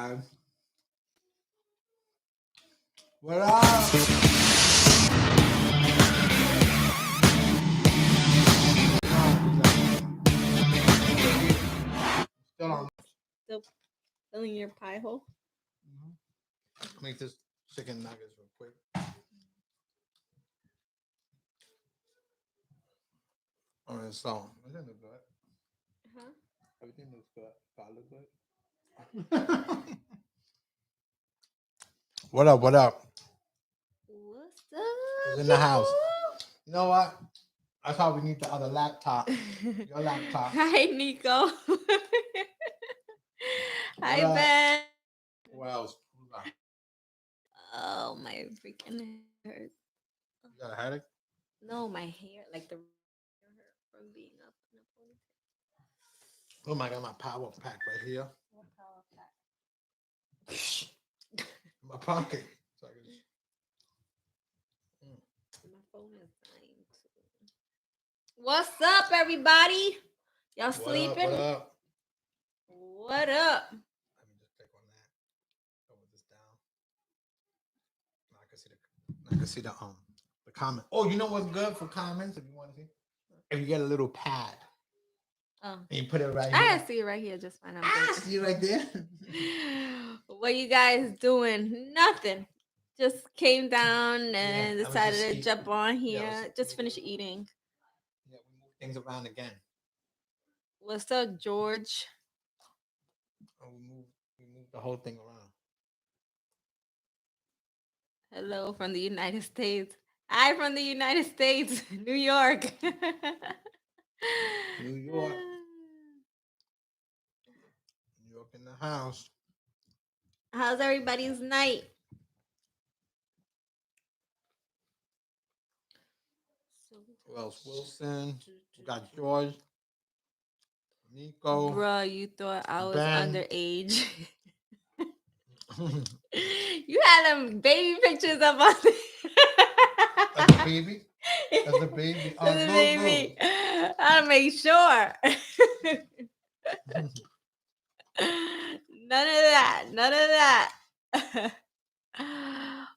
guys. What up? Still on. Still filling your pie hole. Make this chicken nuggets real quick. Alright, so everything looks good. Huh? Everything looks good. God look good. What up? What up? What's up? Who's in the house? You know what? That's how we need the other laptop. Your laptop. Hi, Nico. Hi, What up? Ben. What else? Who's that? Oh, my freaking hair hurts. You got a headache? No, my hair, like the hair from being up in a ponytail. Oh my god, my power pack right here. What power pack? In my pocket. So I can just... My phone is dying too. What's up, everybody? Y'all sleeping? What up? What up? Let me just click on that. Hold this down. Now I can see the comment. Oh, you know what's good for comments if you want to see? If you get a little pad. Oh. And you put it right here. I see it right here just fine. See it right there? What you guys doing? Nothing. Just came down and decided to jump on here. Just finished eating. Yeah, we move things around again. What's up, George? Oh, we move the whole thing around. Hello from the United States. Hi from the United States, New York. New York. New York in the house. How's everybody's night? Who else? Wilson. We got George. Nico. Bruh, you thought I was Ben. underage. You had them baby pictures up on there. That's a baby? That's a baby. Oh, That's a baby. I'll make sure. None of that. None of that.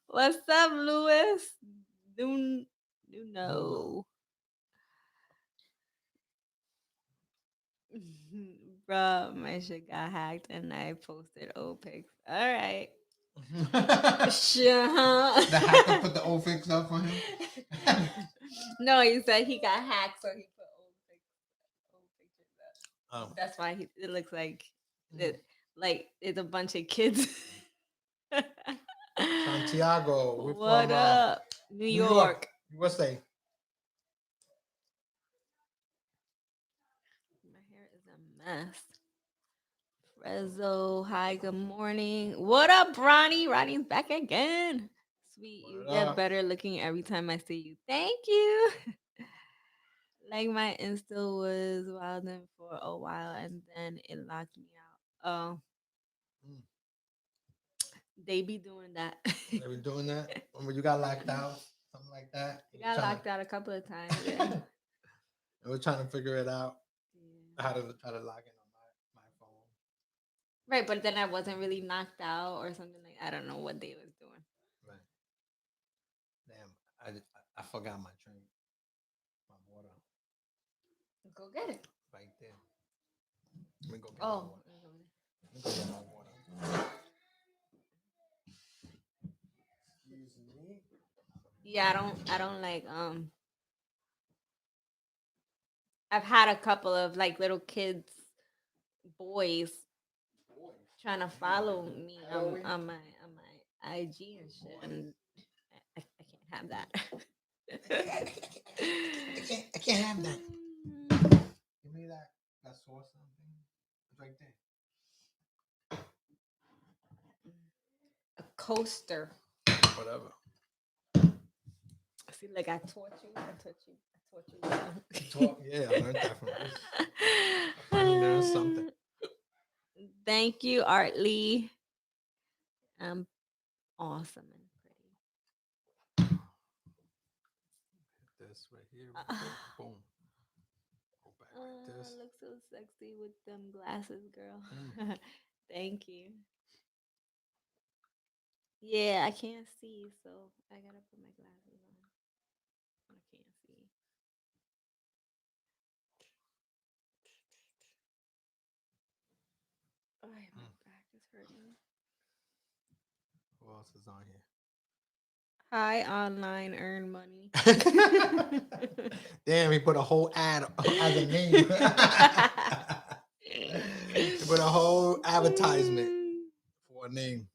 What's up, Louis? No. Bruh, my shit got hacked and I posted old pics. All right. Sure. The hacker put the old pics up for him? No, he said he got hacked, so he put old pictures up. Oh. That's why it looks like it's a bunch of kids. Santiago. We're what from up? New York. USA. My hair is a mess. Prezzo, hi, good morning. What up, Ronnie? Ronnie's back again. Sweet, you get better looking every time I see you. Thank you. Like my Insta was wilding for a while and then it locked me out. Oh. They be doing that. They be doing that? When you got locked out? Something like that? You got locked out a couple of times. Yeah. And we're trying to figure it out. Yeah. How to try to log in on my phone. Right, but then I wasn't really knocked out or something like I don't know what they was doing. Right. Damn, I forgot my drink. My water. Go get it. Right there. Let me go get my water. Let me go get my water. Excuse me. Yeah, I don't like I've had a couple of like little kids, boys trying to follow me on my IG and shit, and I can't have that. I can't have that. Give me that sauce something. It's right there. A coaster. Whatever. See, like I taught you. Yeah, I learned that from this. I learned something. Thank you, Art Lee. Awesome and pretty. This right here. Boom. Go back like this. Look so sexy with them glasses, girl. Thank you. Yeah, I can't see, so I gotta put my glasses on. I can't see. Oh, my back is hurting. Who else is on here? Hi, online, earn money. Damn, he put a whole ad as a name. He put a whole advertisement for a name.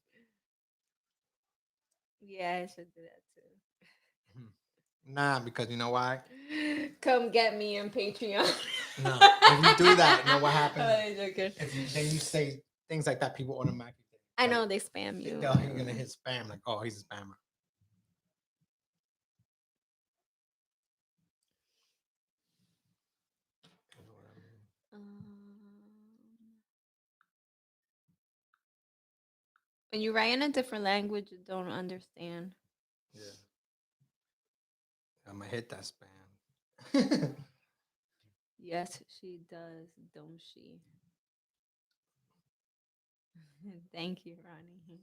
Yeah, I should do that too. Nah, because you know why? Come get me on Patreon. No, if you do that, you know what happens? I'm joking. If you then you say things like that, people automatically think, I like, know they spam you. You're gonna hit spam, like, oh, he's a spammer. You know what I mean? When you write in a different language, you don't understand. Yeah. I'm gonna hit that spam. Yes, she does, don't she? Thank you, Ronnie.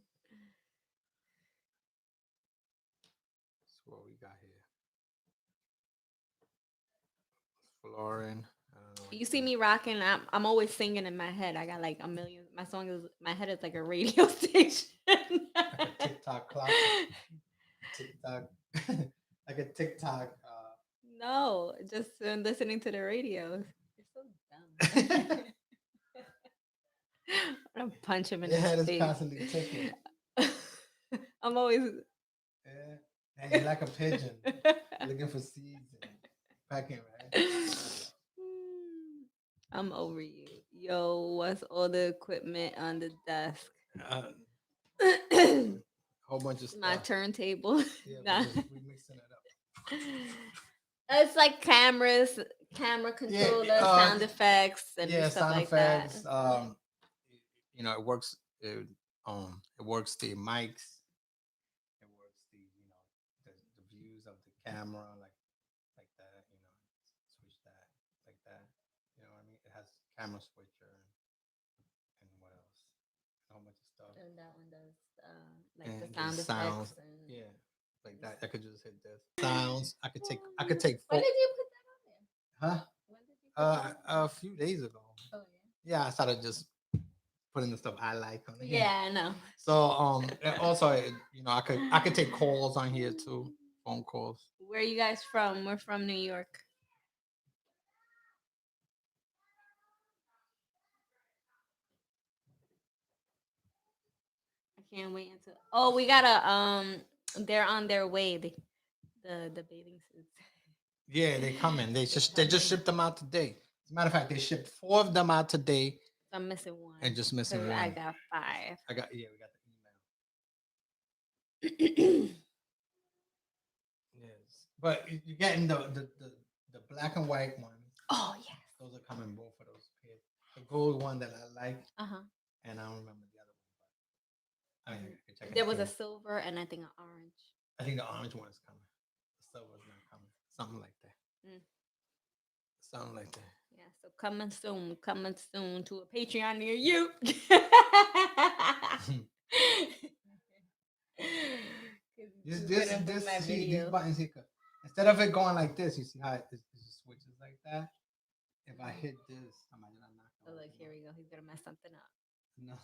That's what we got here. Florin. I don't know. You see me rocking. I'm always singing in my head. I got like a million. My song is my head is like a radio station. Like a TikTok clock. TikTok. Like a TikTok. No, just listening to the radio. You're so dumb. I'm gonna punch him in Your his head is face. constantly ticking. I'm always. Yeah. And you're like a pigeon looking for seeds and pecking, right? I'm over you. Yo, what's all the equipment on the desk? Whole bunch of stuff. My turntable. Yeah, we mixing it up. It's like cameras, camera controllers, sound effects, and stuff sound like effects. that. You know, it works. It works the mics. It works the the views of the camera, like that. You know, switch that like that. You know what I mean? It has camera switcher and what else? A whole bunch of stuff. And that one does like And the sound sounds. effects. And Yeah, like that. I could just hit this sounds. I could take. I could take. When did you put that on there? Huh? When did you put that on? A few days ago. Oh Yeah, I started just putting the stuff I like on here. yeah, I know. So and also you know I could take calls on here too, phone calls. Where are you guys from? We're from New York. I can't wait until. Oh, we gotta. They're on their way. The bathing suits. Yeah, they coming. They just shipped them out today. As a matter of fact, they shipped 4 of them out today. I'm missing one. And just missing 'cause one. I got 5. We got the email. Yes, but you're getting the black and white ones. Oh yes. Those are coming both of those pairs. The gold one that I like. And I don't remember the other one, but I mean, there was a silver and I think an orange. I think the orange one is coming. The silver's not coming. Something like that. Something like that. Yeah, so coming soon to a Patreon near you. These buttons here. Instead of it going like this, you see how it switches like that. If I hit this, imagine I knock it. Oh, look, here we go. He's gonna mess something up. No.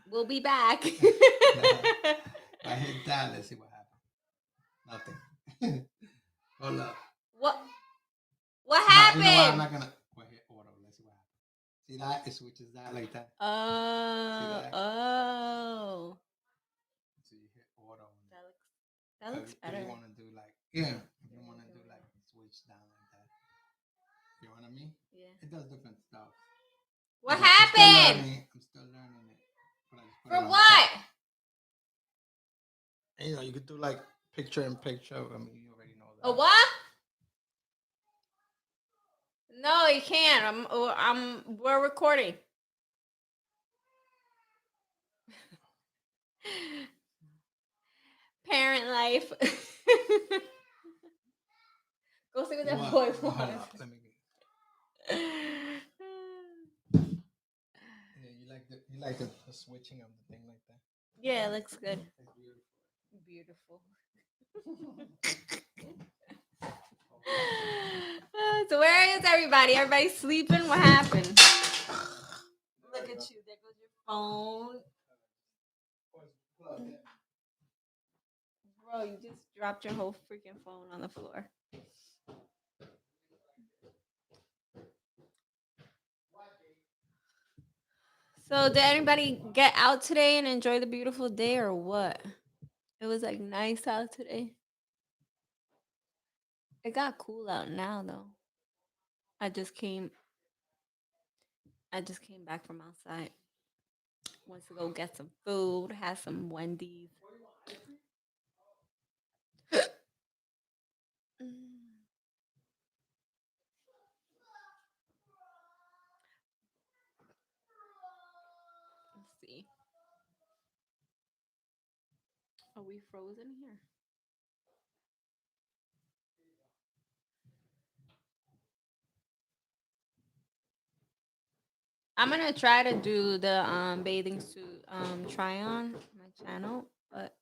We'll be back. No. If I hit that, let's see what happens. Nothing. Hold up. What happened? You know what? I'm not gonna hit auto. Let's see what happens. See that? It switches that like that. Oh. So you hit auto. That looks better. If you want to do like if you want to do like switch down like that. You know what I mean? Yeah. It does different stuff. What happened? I'm still learning it. For what? And, you know, you could do like picture in picture. I mean, you already know that. A what? No, you can't. We're recording. Parent life. Go see what that boy wants. Let me yeah, you like the switching of the thing like that. Yeah, it looks good. It's Beautiful. So where is everybody? Everybody sleeping? What happened? Look at you. There goes your phone. beautiful. Bro, you just dropped your whole freaking phone on the floor. So did anybody get out today and enjoy the beautiful day or what? It was like nice out today. It got cool out now though. I just came I just came back from outside. Wants to go get some food, have some Wendy's. Mm, let's see. Are we frozen here? I'm gonna try to do the bathing suit try on my channel, but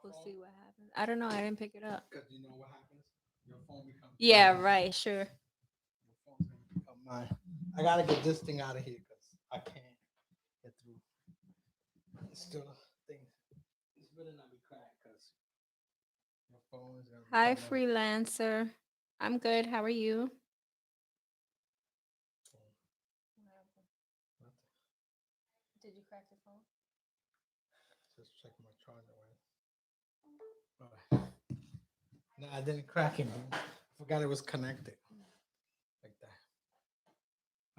we'll see what happens. I don't know. I didn't pick it up. Because you know what happens? Your phone becomes Yeah, mine. right. Sure. Your phone's gonna become mine. I gotta get this thing out of here because I can't get through. It's still a thing. It's better not be cracked because your phone is gonna Hi, become freelancer. I'm good. How are you? Did you crack your phone? Just check my charger. Right. No, I didn't crack it. I forgot it was connected like that.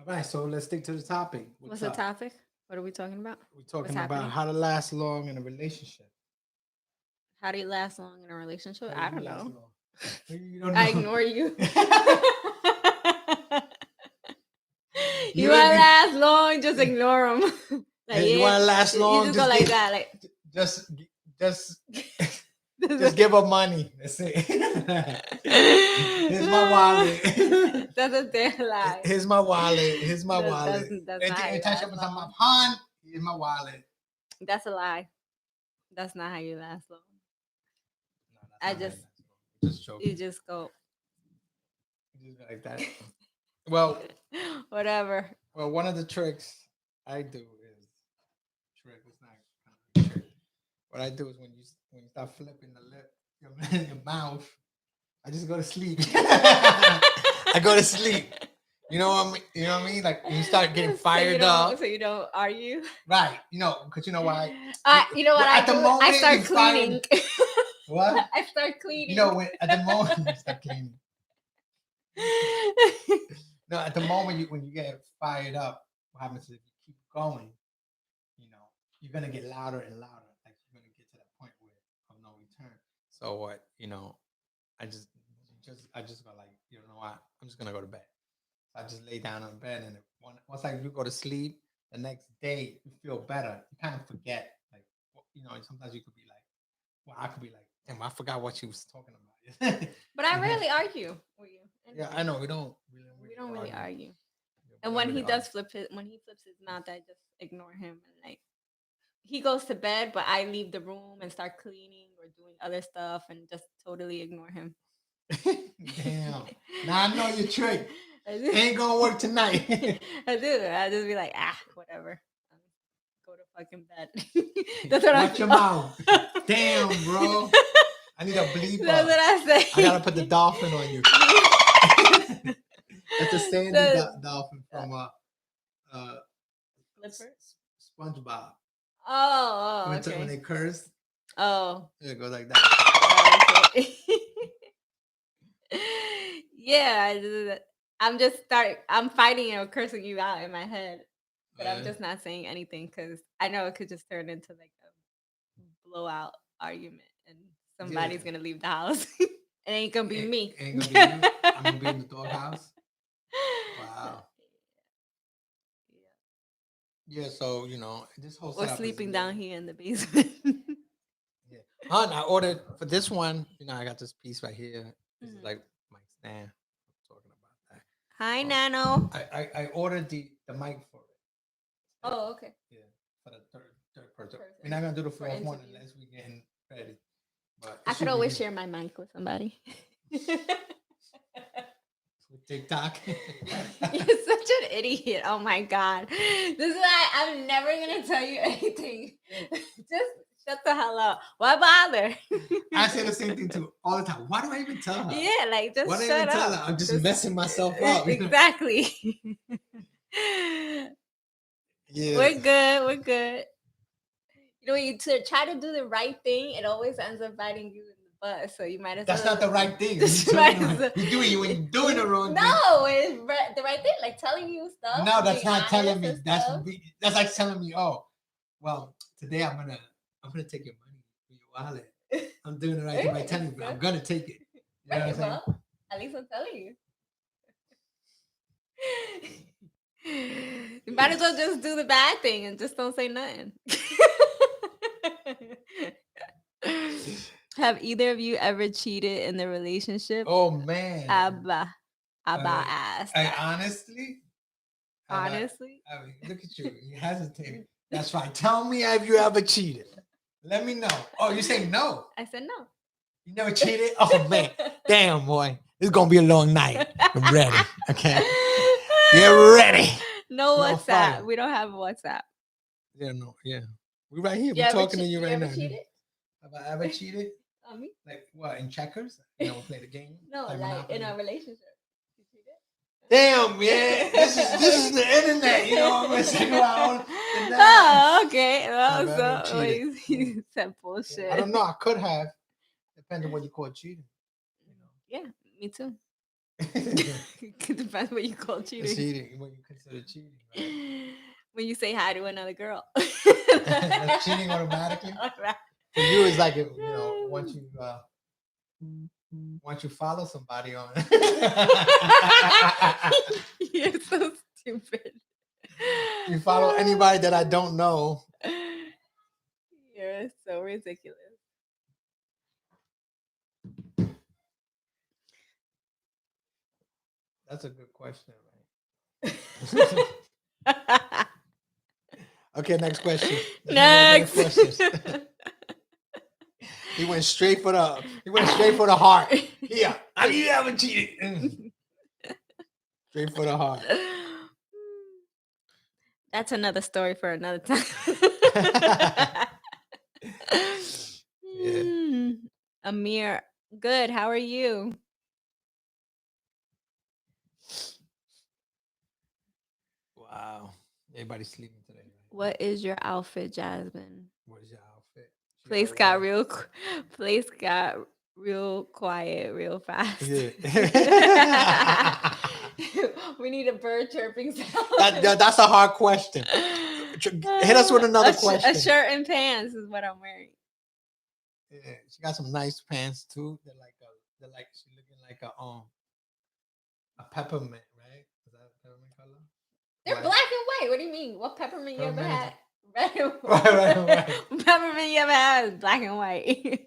All right, so let's stick to the topic. What's the topic? What are we talking about? We're What's talking about happening? how to last long in a relationship. How do you last long in a relationship? How do I you don't last know. long? You don't I know. ignore you. You You don't want to even, last long? Just ignore them. Like you want yeah, to last you long? just go like that. Like just, just, this just give her money. That's it. Here's my wallet. That's a damn lie. Here's my wallet. Here's my That's wallet. that's not how you Anytime last someone's on my long. pawn, here's my wallet. That's a lie. That's not how you last long. No, that's I not how just you last long. Just you joking. just go Just like that. Well, whatever. well, one of the tricks I do is trick. It's not kind of a trick. What I do is when you start flipping the lip, your mouth, I just go to sleep. I go to sleep. You know what I mean? You know what I mean? Like when you start getting fired up, So you don't argue. right? You know, because you know why? You know what At I the do? I moment start you cleaning. fired, what? I start You cleaning. know when at the moment you start cleaning. No, at the moment when you get fired up, what happens is if you keep going, you know, you're gonna get louder and louder. Like you're gonna get to that point where of no return. So what, you know, I just go like, you know what? I'm just gonna go to bed. So I just lay down on bed, and once like you go to sleep, the next day you feel better. You kind of forget, like you know. Sometimes you could be like, well, I could be like, damn, I forgot what she was talking about. But I rarely argue with you. Yeah, I know we don't We don't really argue. Yeah, we And don't when really he does argue. when he flips his mouth, I just ignore him and like he goes to bed, but I leave the room and start cleaning or doing other stuff and just totally ignore him. Damn. Now I know your trick. I do. Ain't gonna work tonight. I do. I just be like, whatever. Go to fucking bed. That's what Watch your mouth. Damn, bro. I need a bleep That's up. what I say. I gotta put the dolphin on you. That's a sandy dolphin from uh Flipper. SpongeBob. Oh, When okay. they curse, Oh. it goes like that. Okay. Yeah, I'm just start. I'm fighting or cursing you out in my head, but I'm just not saying anything because I know it could just turn into like a blowout argument, and somebody's gonna leave the house. It ain't gonna be me. Ain't gonna be you. I'm gonna be in the doghouse. Wow. Yeah, so you know this whole Or setup is sleeping a down little. here in the basement. Yeah. I ordered for this one. You know, I got this piece right here. This is Mhm. like my stand. I'm talking about that. Hi, Nano. I ordered the mic for it. Oh, okay. Yeah, for the third person. We're not gonna do the for fourth one interview. unless we're getting ready. But it I could should be always me. share my mic with somebody. With TikTok. You're such an idiot. Oh my god. This is why I'm never gonna tell you anything. Just shut the hell up. Why bother? I say the same thing too all the time. Why do I even tell her? Yeah, like Why just do I shut even tell up. her? I'm just messing myself up. Exactly. Yeah. We're good. We're good. You know, when you try to do the right thing, it always ends up biting you in the butt. So you might as That's well. not the right thing. Just You're might doing as well- you're doing when you're doing the wrong thing. No, it's the right thing. Like telling you stuff. No, that's being not telling honest me. and That's stuff. that's like telling me, oh, well, today I'm gonna take your money for your wallet. I'm doing the right thing by telling you, but I'm gonna take it. You know what I'm saying? Well, at least I'm telling you. You might as well just do the bad thing and just don't say nothing. Have either of you ever cheated in the relationship? Oh man. Abba asked. I honestly, Honestly? I mean, look at you. You hesitate. That's right. Tell me if you ever cheated. Let me know. Oh, you say no. I said no. You never cheated? Oh man. Damn boy. It's gonna be a long night. I'm ready. Okay. Get ready. No No WhatsApp. fire. We don't have WhatsApp. Yeah, no, yeah. We're right here. You We're ever talking to you you right ever now. cheated? Have I ever cheated? On me? Like what? In checkers? You know, we play the game. No, Play like Monopoly? in a relationship. You cheated? Damn, yeah. This is the internet. You know, I'm gonna check out. Oh, okay. Well, I've ever so cheated. you said bullshit. I don't know. I could have. Depends on what you call cheating. Yeah, me too. You Depends what you call know, cheating. cheating. What you consider cheating? Right? When you say hi to another girl. That's cheating automatically. For you, it's like once you follow somebody on. You're so stupid. You follow anybody that I don't know. You're so ridiculous. That's a good question, right? Okay, next question. Next. He went straight for the heart. Yeah. Have you ever cheated? Straight for the heart. That's another story for another time. Yeah. Amir, good. How are you? Wow. Everybody's sleeping today. Right? What is your outfit, Jasmine? What is your outfit? Place got real quiet, real fast. Yeah. We need a bird chirping sound. That's a hard question. Hit us with another question. A shirt and pants is what I'm wearing. Yeah, she got some nice pants too. They're like she's looking like a peppermint, right? Is that a peppermint color? They're black and white. What do you mean? What peppermint you ever had? Red and Right. Peppermint you ever had is black and white.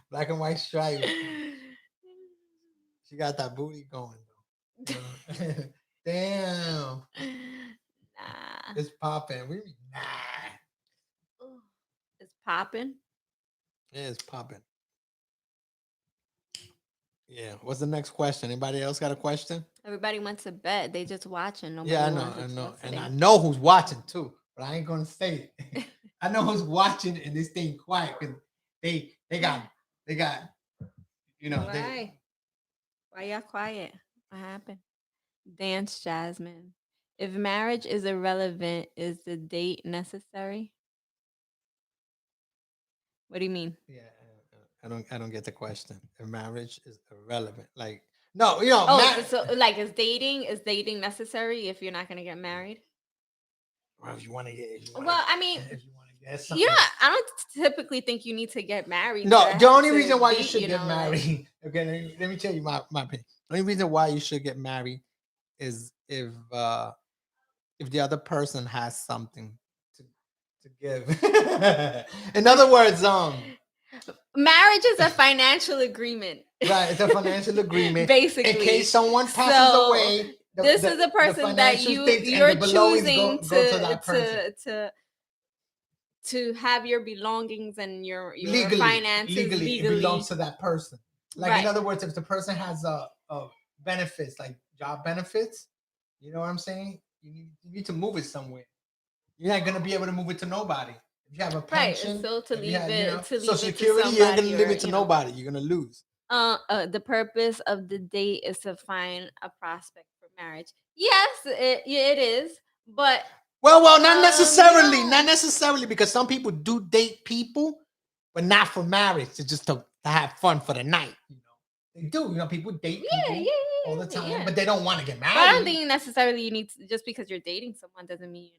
Black and white stripe. She got that booty going though. Damn. Nah. It's popping. We mean nah. It's popping. Yeah, it's popping. Yeah. What's the next question? Anybody else got a question? Everybody went to bed. They just watching. Nobody Yeah, I know. And I know who's watching too, but I ain't gonna say it. I know who's watching and they staying quiet because they got Why? Why y'all quiet? What happened? Dance, Jasmine. If marriage is irrelevant, is the date necessary? What do you mean? Yeah, I don't get the question. If marriage is irrelevant, like no, so like is dating necessary if you're not gonna get married? Well, if you want to get, If you want to get something. I don't typically think you need to get married. No, the only reason why you should get married. Okay, let me tell you my opinion. The only reason why you should get married is if the other person has something to give. In other words, marriage is a financial agreement. Right, it's a financial agreement. Basically, in case someone passes away, this is a person that you're choosing to to have your belongings and your Legally, finances legally, it belongs legally to that person. Like in right. other words, if the person has a benefits like job benefits, you know what I'm saying? You need to move it somewhere. You're not gonna be able to move it to nobody. If you have a Right. And pension, so if you have, to leave Social it to Security, you ain't gonna somebody, leave or it to nobody. You're gonna lose. the purpose of the date is to find a prospect for marriage. Yes, yeah, it is, but Well, not you necessarily, don't. not necessarily, because some people do date people, but not for marriage. It's just to have fun for the night. They do. People date Yeah, people yeah, all the yeah, time, yeah. but they don't want to get But I don't married. think necessarily you need to, just because you're dating someone doesn't mean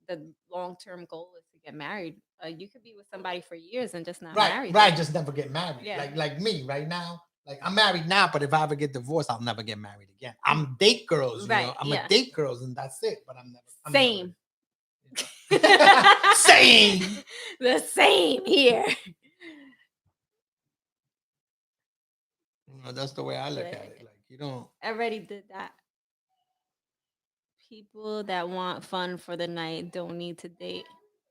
the long term goal is to get married. You could be with somebody for years and just not Right, marry right. them. Just never get married. Yeah. Like me right now. Like I'm married now, but if I ever get divorced, I'll never get married again. I'm date girls. Right. I'm a Yeah. date girls, and that's it. But I'm never. Same. Same. The same here. That's the way I look at But it. Like you don't. I already did that. People that want fun for the night don't need to date.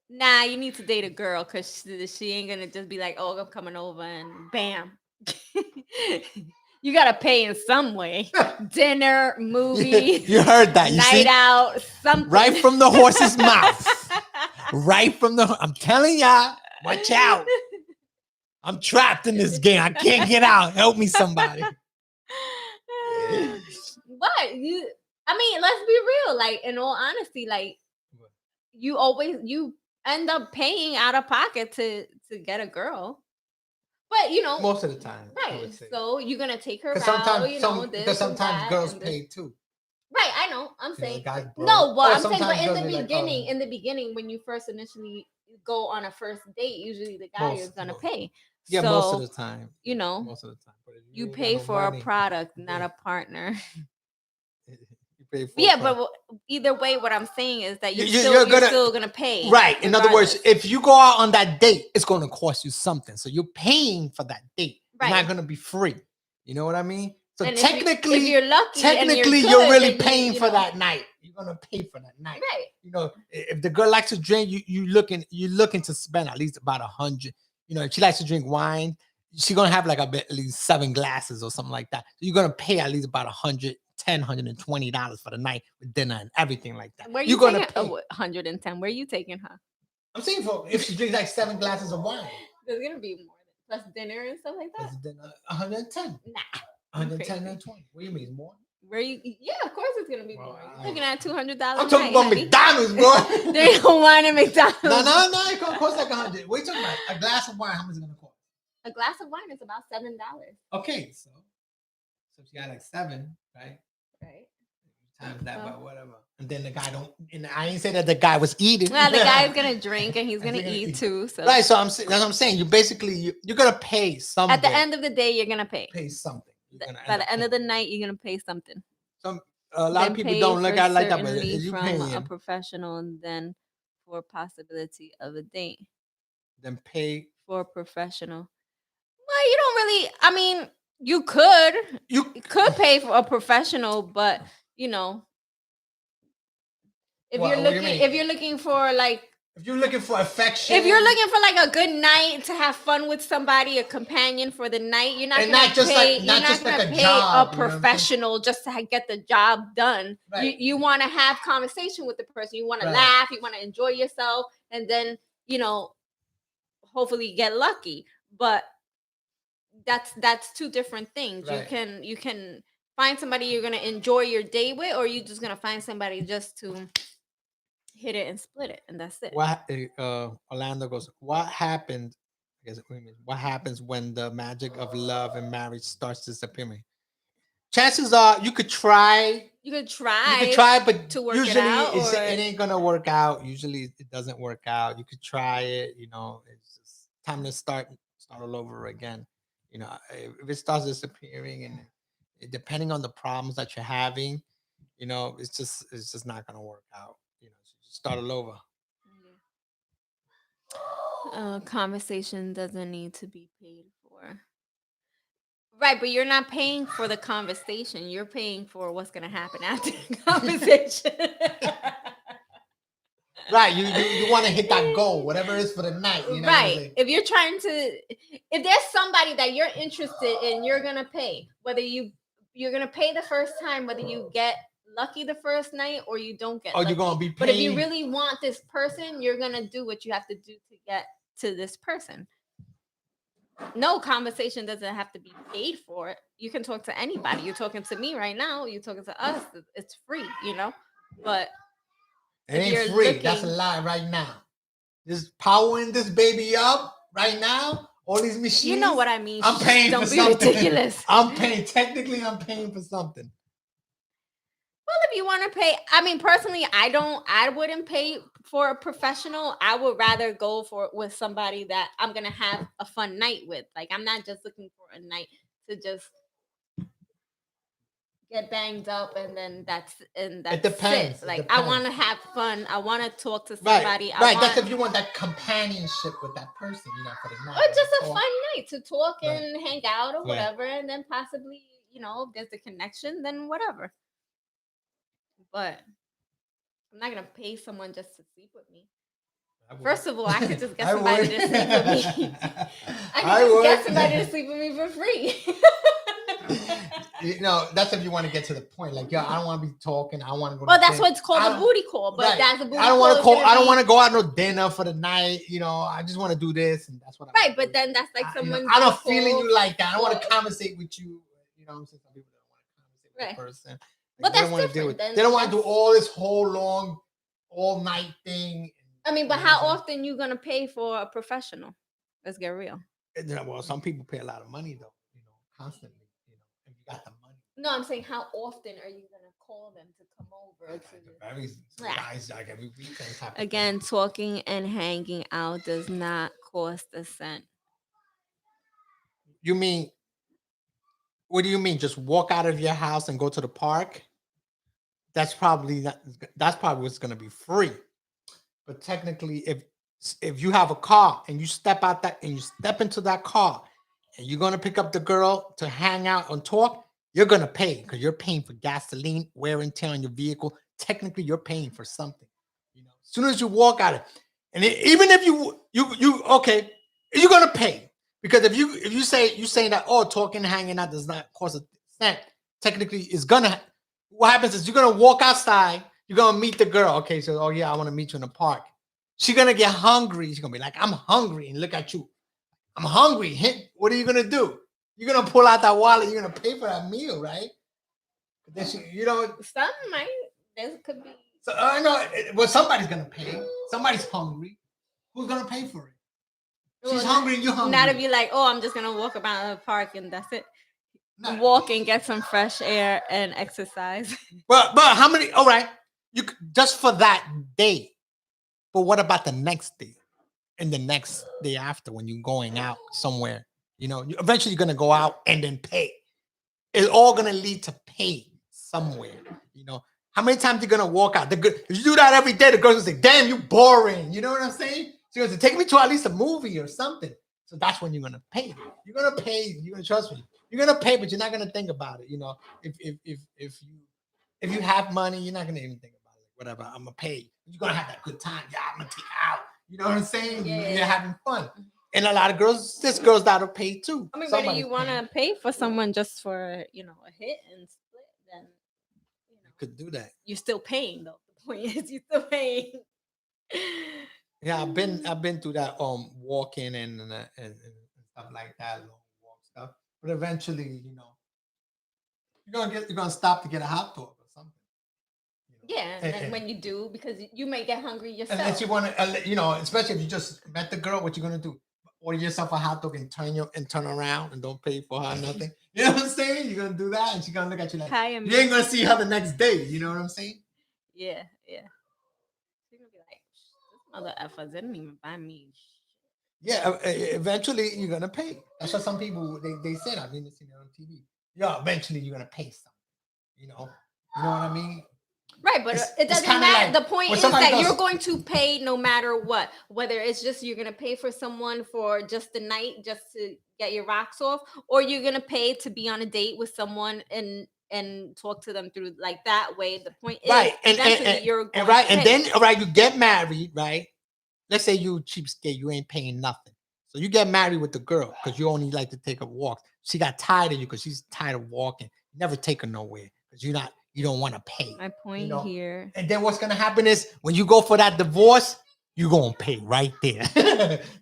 Nah, you need to date a girl because she ain't gonna just be like, "Oh, I'm coming over," and bam. You gotta pay in some way. Dinner, movie, You heard that? You night see? out, something. Right from the horse's mouth. Right from the. I'm telling y'all, watch out. I'm trapped in this game. I can't get out. Help me, somebody. But you, I mean, let's be real. Like, in all honesty, like you end up paying out of pocket to get a girl. But Most of the time, I right? would say. So you're gonna take her Because out, because this and sometimes that, girls and this. pay too. Right, I know. I'm The saying guys no. broke. Well, Or I'm saying, but sometimes in girls the be like, oh, beginning, when you first initially go on a first date, usually the guy is gonna pay. yeah, most of the So time. you Yeah, know, most of the time. But if you you ain't got pay no for a money, product, you not a partner. pay for a Yeah, but product. either way, what I'm saying is that You're you're gonna still gonna pay, right. In other words, regardless. if you go out on that date, it's gonna cost you something. So you're paying for that date. It's not Right. gonna be free. You know what I mean? So And if you're lucky and you're you're good, really then paying you for know. that night. You're gonna pay for that night. Right. If the girl likes to drink, you looking to spend at least about 100. If she likes to drink wine, she's gonna have like at least 7 glasses or something like that. So you're gonna pay at least about 120 $120 for the night with dinner and everything like that. Where you You're gonna taking? Oh, pay. 110. Where you taking her? I'm saying for if she drinks like 7 glasses of wine, There's gonna be more plus dinner and stuff like that. plus dinner 110, Nah, you 110 crazy. and 20. What do you mean more? Where you? Yeah, of course it's gonna be Well, more. You're looking at $200 I'm a talking night, about honey. McDonald's, bro. There ain't no wine at McDonald's. No, it gonna cost like 100. What are you talking about? A glass of wine, how much is it gonna cost? A glass of wine is about $7. Okay, so if you got like 7, right? Right. Times that by whatever. And then the guy don't, and I ain't say that the guy was eating. Well, the guy's gonna drink and he's gonna eat too. So right, so that's what I'm saying. You basically you're gonna pay something. at the end of the day, you're gonna pay. Pay something. By the end of the night, you're gonna pay something. A lot of people don't look at it like that, but you from paying a professional, and then for possibility of a date. Then pay for a professional. Well, you don't really. I mean, you could pay for a professional, but you know, if you're looking for like. If you're looking for affection, if you're looking for like a good night to have fun with somebody, a companion for the night, you're not and gonna not just pay. like not You're just not like gonna a pay job, a professional just to get the job done. Right. You want to have conversation with the person. You want to Right. laugh. You want to enjoy yourself, and then hopefully get lucky. But that's two different things. Right. You can find somebody you're gonna enjoy your day with, or you're just gonna find somebody just to hit it and split it, and that's it. Orlando goes, what happened? I guess what happens when the magic of love and marriage starts disappearing? Chances are you could try. You could try, but to work usually it out, it ain't gonna work out. Usually it doesn't work out. You could try it. It's just time to start all over again. If it starts disappearing, and depending on the problems that you're having, it's just not gonna work out. Start all over. Conversation doesn't need to be paid for. Right, but you're not paying for the conversation. You're paying for what's gonna happen after the conversation. Right. You want to hit that goal, whatever it is for the night. You know what I'm Right. saying? If you're trying to, if there's somebody that you're interested in, you're gonna pay. Whether you're gonna pay the first time, whether you get lucky the first night or you don't get Or you're gonna lucky. be But if you paying. really want this person, you're gonna do what you have to do to get to this person. No conversation doesn't have to be paid for. You can talk to anybody. You're talking to me right now. You're talking to us. It's free, But It if ain't you're free. That's a looking, lie right now. Just powering this baby up right now. All these you know machines. what I mean. I'm paying for Don't be something. ridiculous. I'm paying. Technically, I'm paying for something. Well, if you want to pay, I mean, personally, I wouldn't pay for a professional. I would rather go for with somebody that I'm gonna have a fun night with. Like, I'm not just looking for a night to just get banged up and then It that's it. depends. It Like, I depends. want to have fun. I want to talk to Right, somebody. I right. That's want, if you want that companionship with that person, for the night. or just a fun night to talk Right. and hang out or Right. whatever, and then possibly, if there's a connection, then whatever. But I'm not gonna pay someone just to sleep with me. First of all, I could just get somebody to sleep with me. I could just get somebody to sleep with me for free. That's if you want to get to the point. Like, yo, I don't want to be talking. I want to go. Well, to that's bed. what's called I a don't- booty call. But right. that's a booty I don't call. want to call. I don't want to go out no dinner for the night. I just want to do this, and that's what. I Right, but then that's like someone. I'm not feeling you like that. I don't want to conversate with you. I'm saying? Some people don't want to conversate with the person. Like, But they that's don't want to deal different. with. They don't want to do all this whole long, all night thing. I mean, but how often you gonna pay for a professional? Let's get real. Well, some people pay a lot of money though. Constantly. If you got the money. No, I'm saying how often are you gonna call them to come over? Guys, like every weekend. Again, talking and hanging out does not cost a cent. You mean? What do you mean? Just walk out of your house and go to the park? That's probably not. That's probably what's going to be free. But technically, if you have a car and you step out that and you step into that car and you're going to pick up the girl to hang out and talk, you're going to pay because you're paying for gasoline, wear and tear on your vehicle. Technically, you're paying for something. As soon as you walk out of, and even if you okay, you're going to pay because if you saying that talking hanging out does not cost a cent, technically it's gonna. What happens is you're gonna walk outside. You're gonna meet the girl. Okay, so I want to meet you in the park. She's gonna get hungry. She's gonna be like, I'm hungry, and look at you. I'm hungry. What are you gonna do? You're gonna pull out that wallet. You're gonna pay for that meal, right? Then some might. There could be. So I know. Well, somebody's gonna pay. Somebody's hungry. Who's gonna pay for it? She's hungry and you're hungry. Not if you're like, I'm just gonna walk around the park and that's it. Walk and get some fresh air and exercise. But how many? All right, you just for that day. But what about the next day and the next day after when you're going out somewhere? Eventually you're gonna go out and then pay. It's all gonna lead to pay somewhere. How many times you're gonna walk out? If you do that every day, the girl's gonna say, "Damn, you boring." You know what I'm saying? She's gonna say, "Take me to at least a movie or something." So that's when you're gonna pay. You're gonna pay. You're gonna trust me. You're gonna pay, but you're not gonna think about it. If you have money, you're not gonna even think about it. Whatever, I'm gonna pay. You're gonna have that good time. Yeah, I'm gonna take you out. You know what I'm saying? Yeah. You're having fun. And a lot of girls, there's girls that'll pay too. I mean, whether you want to pay for someone just for a hit and split, then you could do that. You're still paying though. The point is, you're still paying. Yeah, I've been through that walking and stuff like that, long walk stuff. But eventually, you're gonna stop to get a hot dog or something. Yeah, and when you do, because you may get hungry yourself. Unless you want to, especially if you just met the girl, what you gonna do? Order yourself a hot dog and turn around and don't pay for her nothing. You know what I'm saying? You're gonna do that, and she's gonna look at you like you ain't gonna see her the next day. You know what I'm saying? Yeah. She's gonna be like, "This mother effers didn't even buy me." Yeah, eventually you're gonna pay. That's what some people they said. I've been seeing it on TV. Yeah, eventually you're gonna pay something. You know what I mean? Right, but it doesn't matter. The point is that you're going to pay no matter what. Whether it's just you're going to pay for someone for just the night, just to get your rocks off, or you're going to pay to be on a date with someone and and talk to them through like that way. The point is, Right. eventually you're And going right. to And pay. then, all right, you get married, right? Let's say you cheapskate, you ain't paying nothing. So you get married with the girl because you only like to take her walks. She got tired of you because she's tired of walking. You never take her nowhere because you don't want to pay. My You point know. here. And then what's gonna happen is when you go for that divorce, you're gonna pay right there.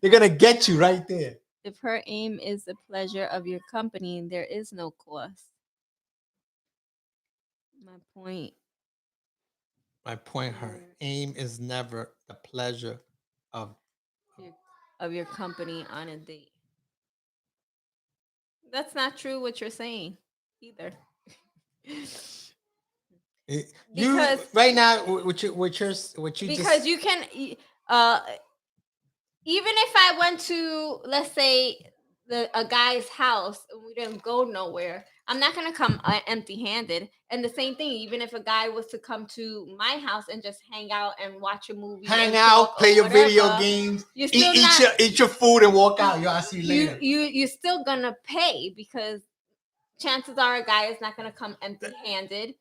They're gonna get you right there. If her aim is the pleasure of your company, there is no cost. My point. My point, her aim is never the pleasure of Your, of your company on a date. That's not true what you're saying either. you because right now. What you because just you can uh even if I went to, let's say, a guy's house and we didn't go nowhere, I'm not gonna come empty-handed. And the same thing, even if a guy was to come to my house and just hang out and watch a movie, hang and out, talk play or your video whatever, games, you're eat, still eat not. your eat your food and walk out. Yo, I'll see you later. You're still gonna pay because chances are a guy is not gonna come empty-handed.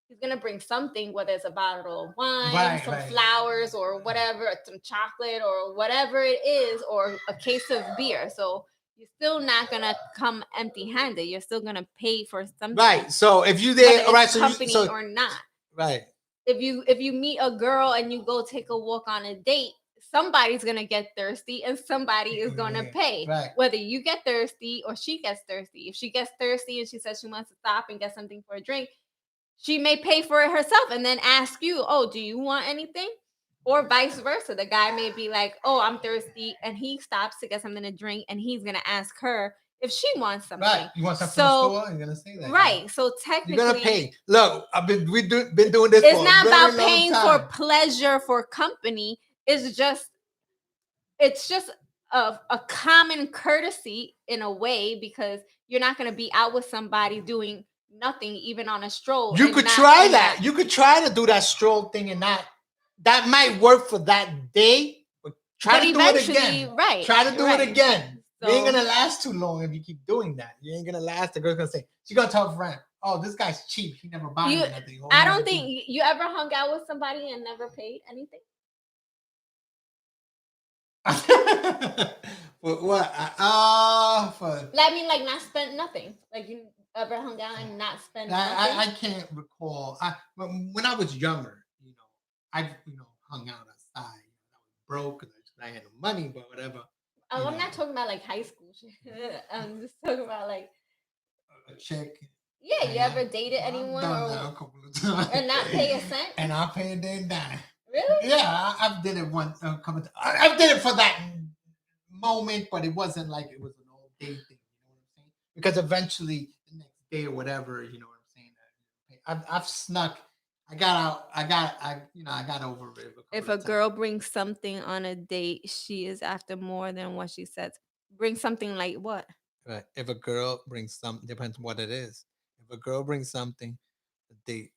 He's gonna bring something, whether it's a bottle of wine, Right, some right. flowers, or whatever, some chocolate, or whatever it is, or a case of beer. So you're still not gonna come empty-handed. You're still gonna pay for something, Right. So if you whether there, all right. it's So you company so or not. right. If you meet a girl and you go take a walk on a date, somebody's gonna get thirsty and somebody is gonna pay. Right. Whether you get thirsty or she gets thirsty. If she gets thirsty and she says she wants to stop and get something for a drink, she may pay for it herself and then ask you, "Oh, do you want anything?" Or vice versa. The guy may be like, "Oh, I'm thirsty," and he stops to get something to drink, and he's gonna ask her if she wants something. Right. You want something So, from the store? You're gonna say that. right. So You're gonna technically, pay. Look, been doing this it's for not a very about long paying time. for pleasure for company. It's just a common courtesy in a way, because you're not going to be out with somebody doing nothing, even on a stroll. You and could not try in that. You could try to do that stroll thing and that might work for that day, but try But to do it eventually, again. right, Try to do right. it again. You ain't So gonna last too long if you keep doing that. You ain't gonna last. The girl's gonna say, she's gonna tell a friend, "Oh, this guy's cheap. He never buys you, me nothing." All I he don't ever do- think you ever hung out with somebody and never paid anything. what? For I mean, like, not spent nothing. Like, you ever hung out and not spent nothing? I can't recall. When I was younger, I hung out outside. I was broke and I had no money, but whatever. Oh, I'm not talking about like high school shit. I'm just talking about like A chick. Yeah, you ever dated anyone I've done that a couple of times and not pay a cent? and I paid their dime. Really? Yeah, I've did it once. I did it for that moment, but it wasn't like it was an all day thing. You know what I'm saying? Because eventually, the next day or whatever, you know what I'm saying. I've snuck. I got out. I got over it. If a girl brings something on a date, she is after more than what she says. Bring something like what? Right. If a girl brings something, depends what it is. If a girl brings something, a date,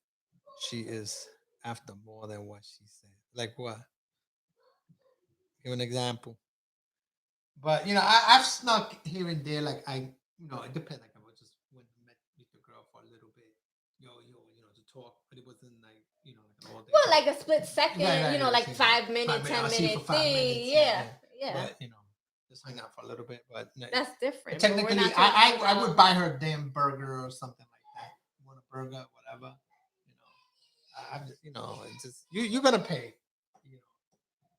she is after more than what she said. Like what? Give an example. But I've snuck here and there. Like it depends. Like I was just went and meet the girl for a little bit, to talk. But it wasn't like like an all day. Well, like a split second, Right, like see, 5 minute, 5 minutes. 10 I'll see you minute for 5 thing. minutes. Yeah. But just hang out for a little bit. But That's different. But we're technically, not I talking I about- would buy her a damn burger or something like that. You want a burger, whatever. I'm just, it's just you're gonna pay. You know,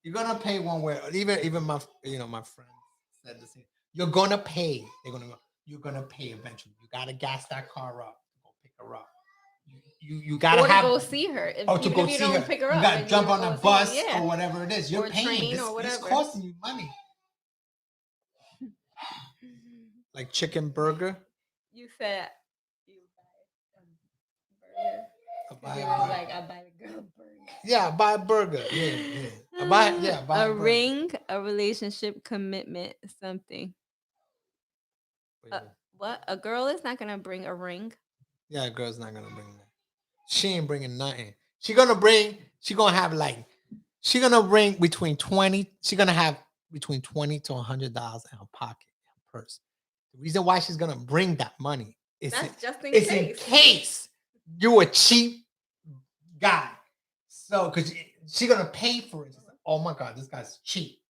you're gonna pay one way. Even my friend said the same. You're gonna pay. They're gonna go. You're gonna pay eventually. You gotta gas that car up to go pick her up. You gotta or to have go see her. to Even go if you see don't her. pick her You up, gotta then jump you're on a gonna go see her. bus Yeah. or whatever it is. You're Or paying. train This, or this whatever. costing you money. Like chicken burger. You said you buy a burger. I buy He a was burger. like, I buy the girl burger. Yeah, buy a burger. Yeah. Buy a a burger. ring, a relationship commitment, something. What? A girl is not gonna bring a ring. Yeah, a girl's not gonna bring that. She ain't bringing nothing. She gonna bring. She gonna have like. She gonna bring between 20. She gonna have between $20 to $100 in her pocket, in her purse. The reason why she's gonna bring that money is That's just in it's case. in case you a cheap guy. So, because she gonna pay for it. She's like, oh my god, this guy's cheap.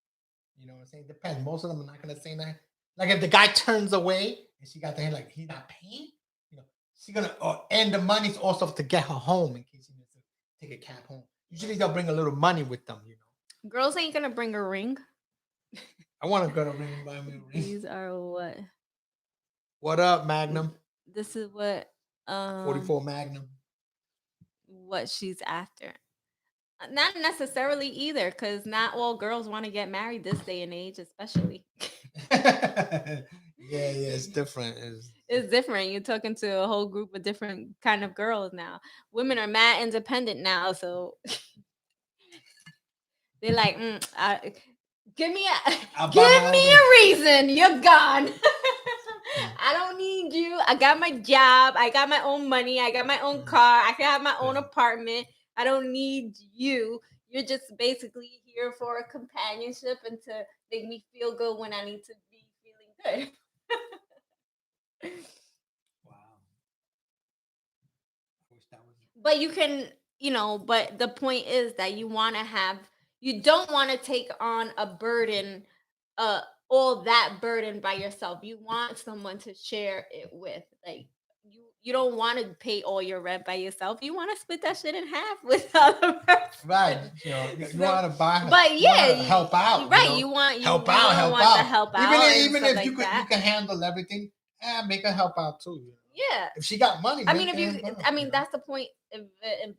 You know what I'm saying? Depends. Most of them are not gonna say that. Like if the guy turns away and she got the hand like he's not paying, you know, she gonna and the money's also to get her home in case she needs to take a cab home. Usually they'll bring a little money with them, you know. Girls ain't gonna bring a ring. I want to go to ring and buy me a ring. These are what? What up, Magnum? This is what 44 Magnum. what she's after. Not necessarily either, because not all girls want to get married this day and age, especially. Yeah, it's different. It's different. You're talking to a whole group of different kind of girls now. Women are mad independent now, so they're like, give me I'll buy give my me own a reason. You're gone. I don't need you. I got my job. I got my own money. I got my own car. I can have my own apartment. I don't need you. You're just basically here for a companionship and to make me feel good when I need to be feeling good. Wow. I wish that was. But you can, but the point is that you don't want to take on a burden, uh, all that burden by yourself. You want someone to share it with. Like you don't want to pay all your rent by yourself. You want to split that shit in half with other person. Right. You want to buy her. But yeah, you help out. Right. You want help out. To help out. Even if like you can handle everything, make her help out too. Yeah. If she got money, that's the point in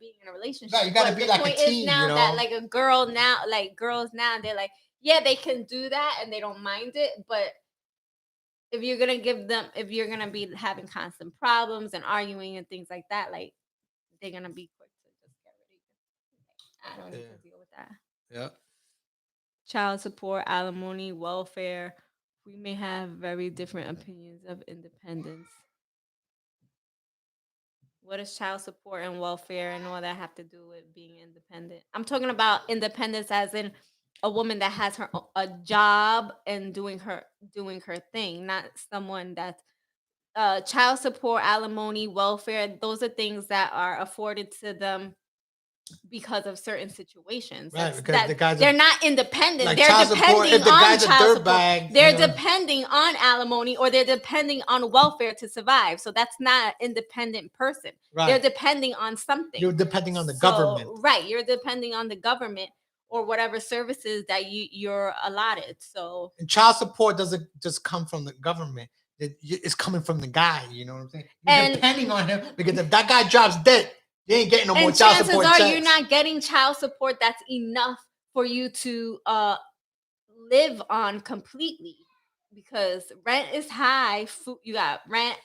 being in a relationship. Right, you gotta be like a team. The point is now that like a girl now, like girls now, they're like, yeah, they can do that and they don't mind it, but if you're gonna be having constant problems and arguing and things like that, like they're gonna be quick to just get rid of you. I don't need to deal with that. Yeah. Child support, alimony, welfare. We may have very different opinions of independence. What does child support and welfare and all that have to do with being independent? I'm talking about independence as in a woman that has a job and doing her thing, not someone that's child support, alimony, welfare. Those are things that are afforded to them because of certain situations. Right, because they're not independent. Like they're depending support, on child support. Bag, they're depending on alimony or they're depending on welfare to survive. So that's not an independent person. Right. They're depending on something. You're depending on the government. Right. You're depending on the government or whatever services that you're allotted. So and child support doesn't just come from the government. It's coming from the guy. You know what I'm saying? You're depending on him because if that guy drops dead, you ain't getting no more child support. Chances are you're not getting child support that's enough for you to live on completely because rent is high. Food, you got rent,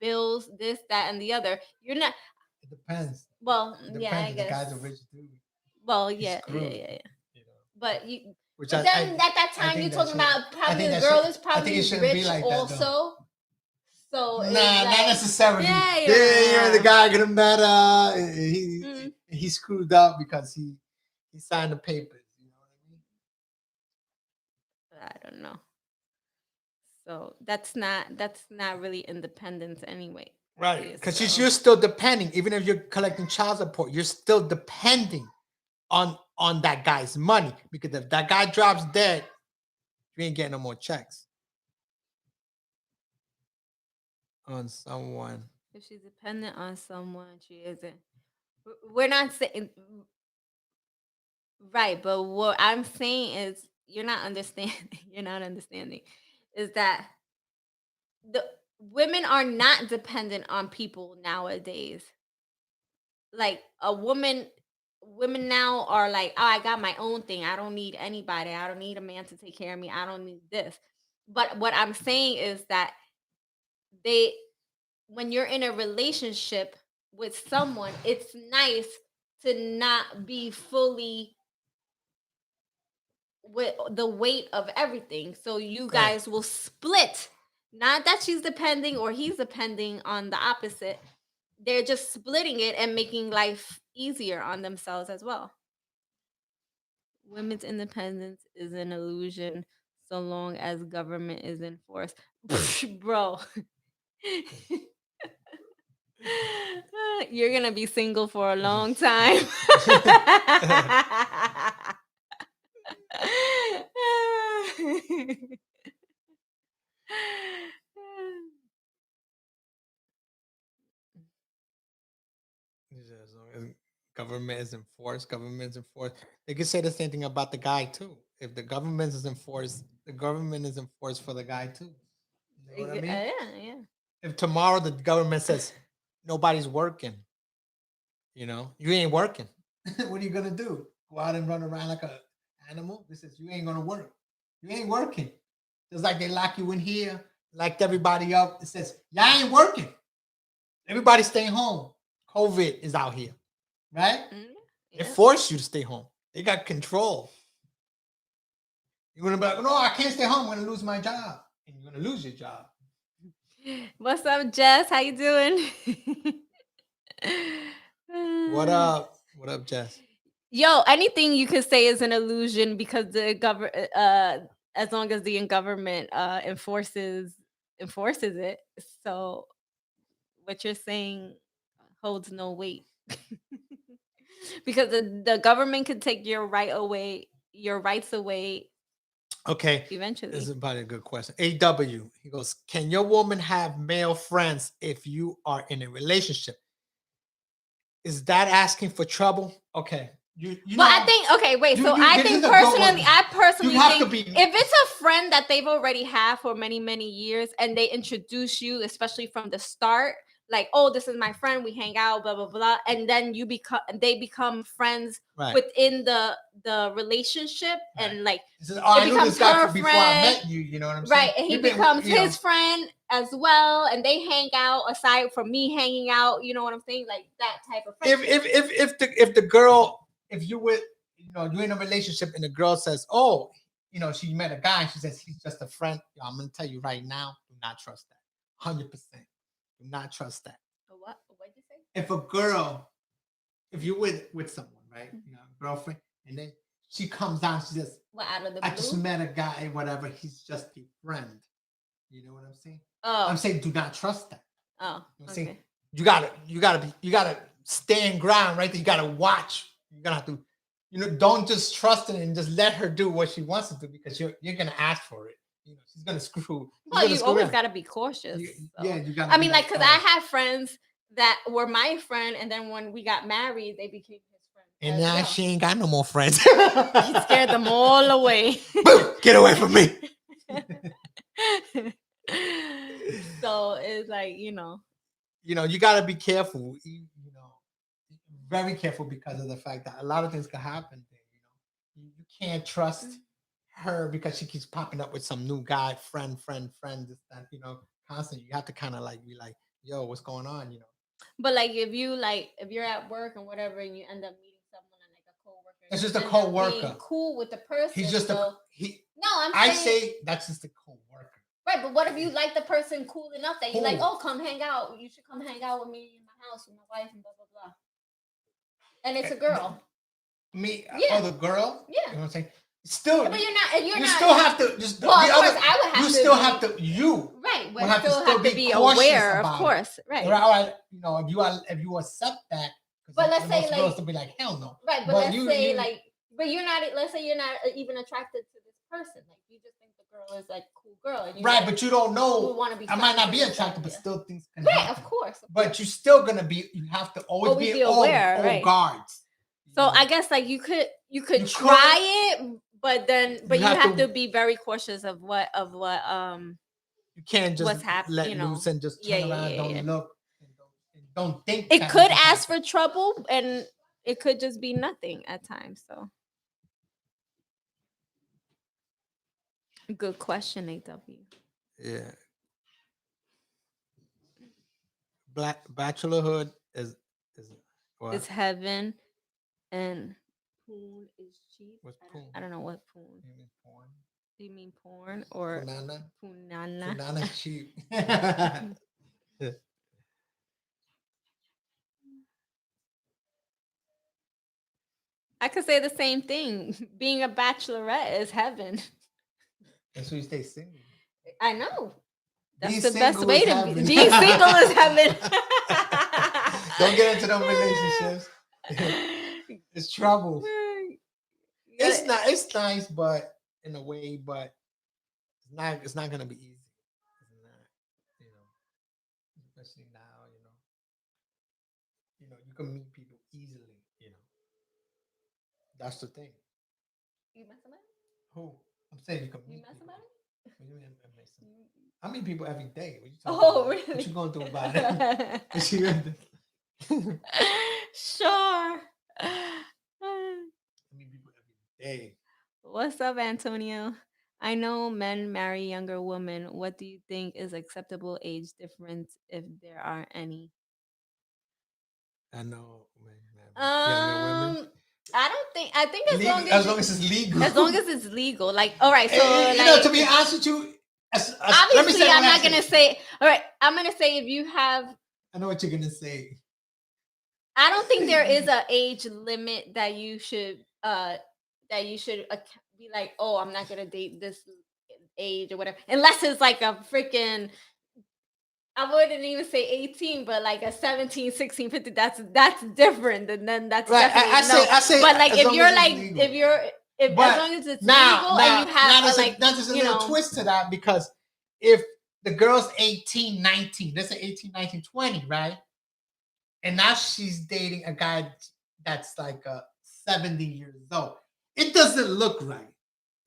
bills, this, that, and the other. You're not. It depends. Well, it yeah, I guess. guess. The guy's a rich dude. Well, yeah. You know. But you. Which but then at that time you're talking about probably the girl is probably rich like also. That, so not necessarily. Yeah, the guy gonna matter. He screwed up because he signed the papers. You know what I mean? I don't know. So that's not really independence anyway. Right, because you're still depending. Even if you're collecting child support, you're still depending on that guy's money. Because if that guy drops dead, you ain't getting no more checks. On someone. If she's dependent on someone, she isn't. We're not saying right, but what I'm saying is you're not understanding. You're not understanding. Is that the women are not dependent on people nowadays. Like women now are like, oh, I got my own thing. I don't need anybody. I don't need a man to take care of me. I don't need this. But what I'm saying is that when you're in a relationship with someone, it's nice to not be fully with the weight of everything. So you guys will split. Not that she's depending or he's depending on the opposite. They're just splitting it and making life easier on themselves as well. Women's independence is an illusion so long as government is enforced. Bro. You're gonna be single for a long time. As long as government is enforced, government is enforced. They could say the same thing about the guy too. If the government is enforced, the government is enforced for the guy too. You know what I mean? Yeah, yeah. If tomorrow the government says nobody's working, you ain't working. What are you gonna do? Go out and run around like a animal? This is you ain't gonna work. You ain't working. Just like they lock you in here, locked everybody up. It says y'all ain't working. Everybody stay home. COVID is out here, right? They force you to stay home. They got control. You're gonna be like, no, I can't stay home. I'm gonna lose my job, and you're gonna lose your job. What's up, Jess? How you doing? What up? What up, Jess? Yo, anything you could say is an illusion because the government, as long as the government enforces it. So what you're saying holds no weight because the government could take your rights away. Okay, eventually. This is probably a good question. AW, he goes, can your woman have male friends if you are in a relationship? Is that asking for trouble? Okay. I think okay, wait. I think personally think if it's a friend that they've already had for many, many years and they introduce you, especially from the start, like, oh, this is my friend, we hang out, blah blah blah, and then they become friends within the relationship, and like it becomes her friend before I met you. You know what I'm saying? Right, and he becomes his friend as well, and they hang out aside from me hanging out. You know what I'm saying? Like that type of friendship. If the girl, if you would, you're in a relationship and the girl says, oh, she met a guy, she says he's just a friend. I'm gonna tell you right now, do not trust that. 100%. Do not trust that. What did you say? If you're with someone, right? Girlfriend, and then she comes down, she says, out of the blue? I just met a guy, whatever, he's just a friend. You know what I'm saying? Oh. I'm saying do not trust that. Oh. Okay. You gotta stand ground right there. You gotta watch. You're gonna have to, don't just trust it and just let her do what she wants to do because you're gonna ask for it. She's gonna screw. Well, you always gotta be cautious. Yeah, you gotta. I mean, like, because I have friends that were my friend, and then when we got married, they became his friend. And now she ain't got no more friends. He scared them all away. Boom! Get away from me. So it's like, you got to be careful, very careful, because of the fact that a lot of things can happen there. You can't trust her because she keeps popping up with some new guy, friend, this, that, constantly. You have to kind of like be like, yo, what's going on, But like, if you're at work and whatever, and you end up meeting someone like a coworker, it's just a coworker, cool with the person. He's just No, I say that's just a coworker. Right, but what if you like the person cool enough that you're like, oh, come hang out. You should come hang out with me in my house with my wife and blah, blah, blah. And it's a girl. Me? Yeah. Oh, the girl? Yeah. You know what I'm saying? Still, but you're not. Still have to just. Well, of course, I would have to. You still have to. You. Right, but you still have to be aware, of course. Right. If you accept that. But let's say like. Girls to be like, hell no. Right, but let's say like. But you're not. Let's say you're not even attracted to this person. Like you just think the girl is like cool girl. And right, but you don't know. I might not be attracted, but still things can happen. Right, of course. But you're still gonna be. You have to always be aware, right? Guards. So I guess like you could try it, but you have to be very cautious of what you can't just what's happening. Let loose and just turn around, don't look, and don't think. It could ask for trouble, and it could just be nothing at times. So, good question, AW. Yeah, bachelorhood is what? It's heaven, and poon is cheap. What's poon? I don't know what poon. You mean porn? Do you mean porn or punana? Punana. Punana cheap. I could say the same thing. Being a bachelorette is heaven. That's why you stay single. I know. That's the best way to be. Being single is heaven. Don't get into them relationships. It's trouble. It's not. It's nice, but in a way, but it's not. It's not gonna be easy. It's not. You know, especially now. You can meet people easily. That's the thing. You met somebody? Who? I'm saying you can You meet met people. somebody? What do you mean I met somebody? I meet people every day. What you talking Oh, about? really? What you going through about it? What you gonna do? Sure. I meet people every day. What's up, Antonio? I know men marry younger women. What do you think is acceptable age difference if there are any? I know, man. Younger women. I don't think. I think as long Legal, as as long as it's legal. as long as it's legal. Like, all right. So, To like, be honest with you, let me obviously, say what I'm I not say. gonna say. All right, I'm gonna say if you have. I know what you're gonna say. I don't think there is a age limit that you should be like, oh, I'm not gonna date this age or whatever, unless it's like a freaking, I wouldn't even say 18, but like a 17, 16, 15. That's different. And then that's Right. definitely no. I say, But like as if long you're as it's like legal. if as long as it's legal and you have there's a little twist to that, because if the girl's 18, 19, let's say 18, 19, 20, right? And now she's dating a guy that's like 70 years old. It doesn't look right.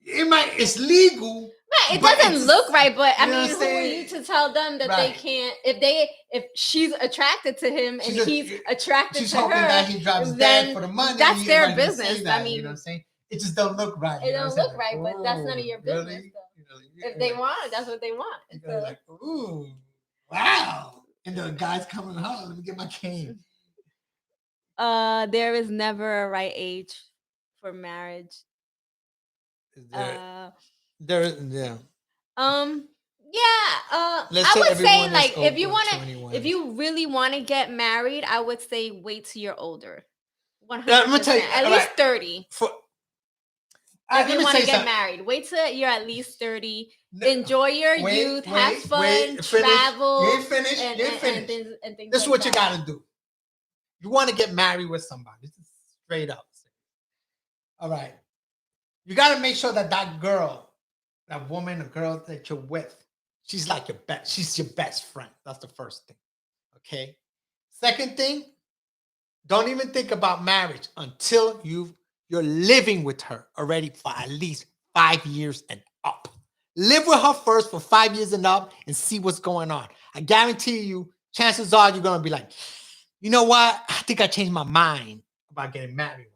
It's legal. Right, it but doesn't look right, but I you know mean, what I'm who are saying? you to tell them that they Right. can't? If she's attracted to him and he's attracted She's to hoping her, that he drops dead then for the money. that's their Everybody gonna say business. that, I mean, you know what I'm saying? It just don't look right. it You know what I'm don't saying? look right, but that's none of your business. Really? Though. If they want it, that's what they want. You're like, ooh, wow. And the guy's coming home. Let me get my cane. There is never a right age for marriage. Yeah. Yeah. Let's I say would say everyone is like if you over want to, 21. if you really want to get married, I would say wait till you're older. 100%. I'm gonna tell you, At least 30. If you want to get married, wait till you're at least 30. Enjoy your youth, have fun, travel. You ain't finished. And things This is like what that. you gotta do. You want to get married with somebody. This is straight up. All right. You got to make sure that girl, that woman or girl that you're with, she's like your best. She's your best friend. That's the first thing. Okay. Second thing, don't even think about marriage until you're living with her already for at least 5 years and up. Live with her first for 5 years and up and see what's going on. I guarantee you, chances are you're gonna be like, you know what? I think I changed my mind about getting married.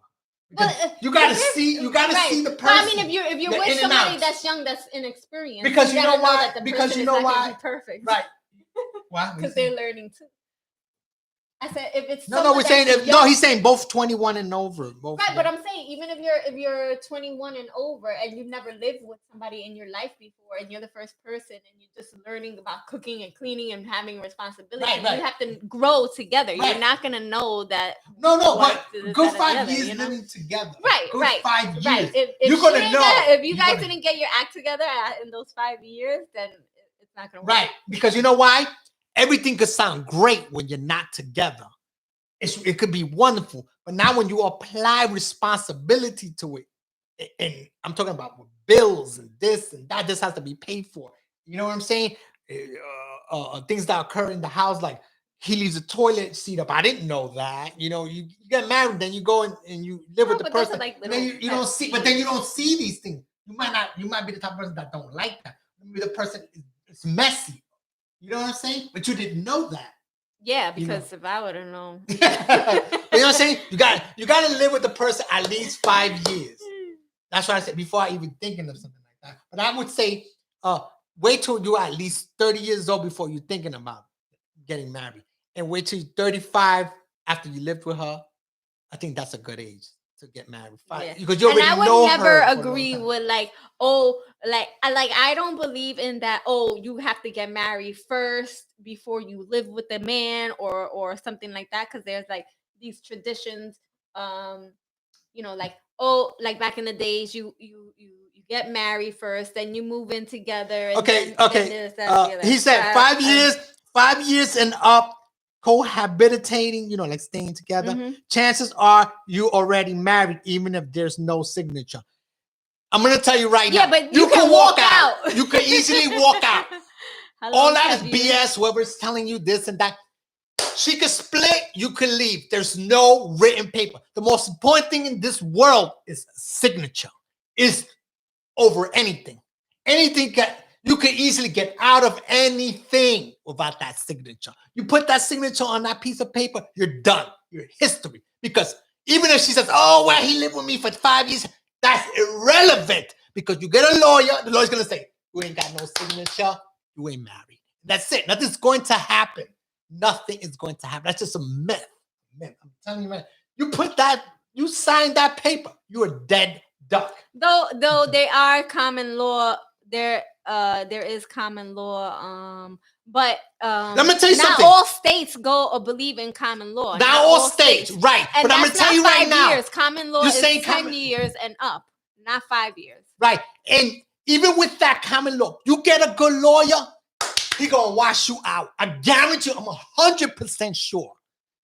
Well, you gotta see the person. But I mean, if you're with somebody that's young, that's inexperienced, because you know why? Because you know why? Perfect, right? Why? Because they're learning too. I said if it's we're saying he's saying both 21 and over. Both right, but I'm saying even if you're 21 and over and you've never lived with somebody in your life before and you're the first person and you're just learning about cooking and cleaning and having responsibility, you have to grow together. Right. You're not gonna know that. No, but go 5 years living together. Right, go 5 years. Right. If you're gonna know. If you guys didn't get your act together in those 5 years, then it's not gonna work. Right, because you know why? Everything could sound great when you're not together. It could be wonderful, but now when you apply responsibility to it, and I'm talking about with bills and this and that, this has to be paid for. You know what I'm saying? Things that occur in the house, like he leaves the toilet seat up. I didn't know that. You get married, then you go and you live with the person. Like and then you don't see, but then you don't see these things. You might be the type of person that don't like that. Maybe the person is messy. You know what I'm saying? But you didn't know that. Yeah, because if I would have known. You know what I'm saying? You got to live with the person at least 5 years. That's what I said before I even thinking of something like that. But I would say wait till you're at least 30 years old before you're thinking about getting married. And wait till you're 35 after you lived with her. I think that's a good age to get married. Because you already know her. And I would never agree with I don't believe in that. Oh, you have to get married first before you live with a man or something like that. Because there's like these traditions, like back in the days, you get married first, then you move in together. And okay. He said 5 years, 5 years and up. cohabitating, like staying together, chances are you already married, even if there's no signature. I'm going to tell you right now. Yeah, but you can walk out. You can easily walk out. All that is BS. Whoever's telling you this and that. She could split, you can leave. There's no written paper. The most important thing in this world is signature. Is over anything. Anything you can easily get out of anything without that signature. You put that signature on that piece of paper, you're done. You're history. Because even if she says, oh, well, he lived with me for 5 years, that's irrelevant. Because you get a lawyer, the lawyer's going to say, you ain't got no signature, you ain't married. That's it. Nothing's going to happen. Nothing is going to happen. That's just a myth. I'm telling you, man. You signed that paper, you're a dead duck. Though they are common law, there is common law, but let me tell you not something. all states go or believe in common law. Not all states, right? And but I'm gonna tell you right now, years. Common law is 10 years and up, not 5 years. Right, and even with that common law, you get a good lawyer, he gonna wash you out. I guarantee you, I'm 100% sure.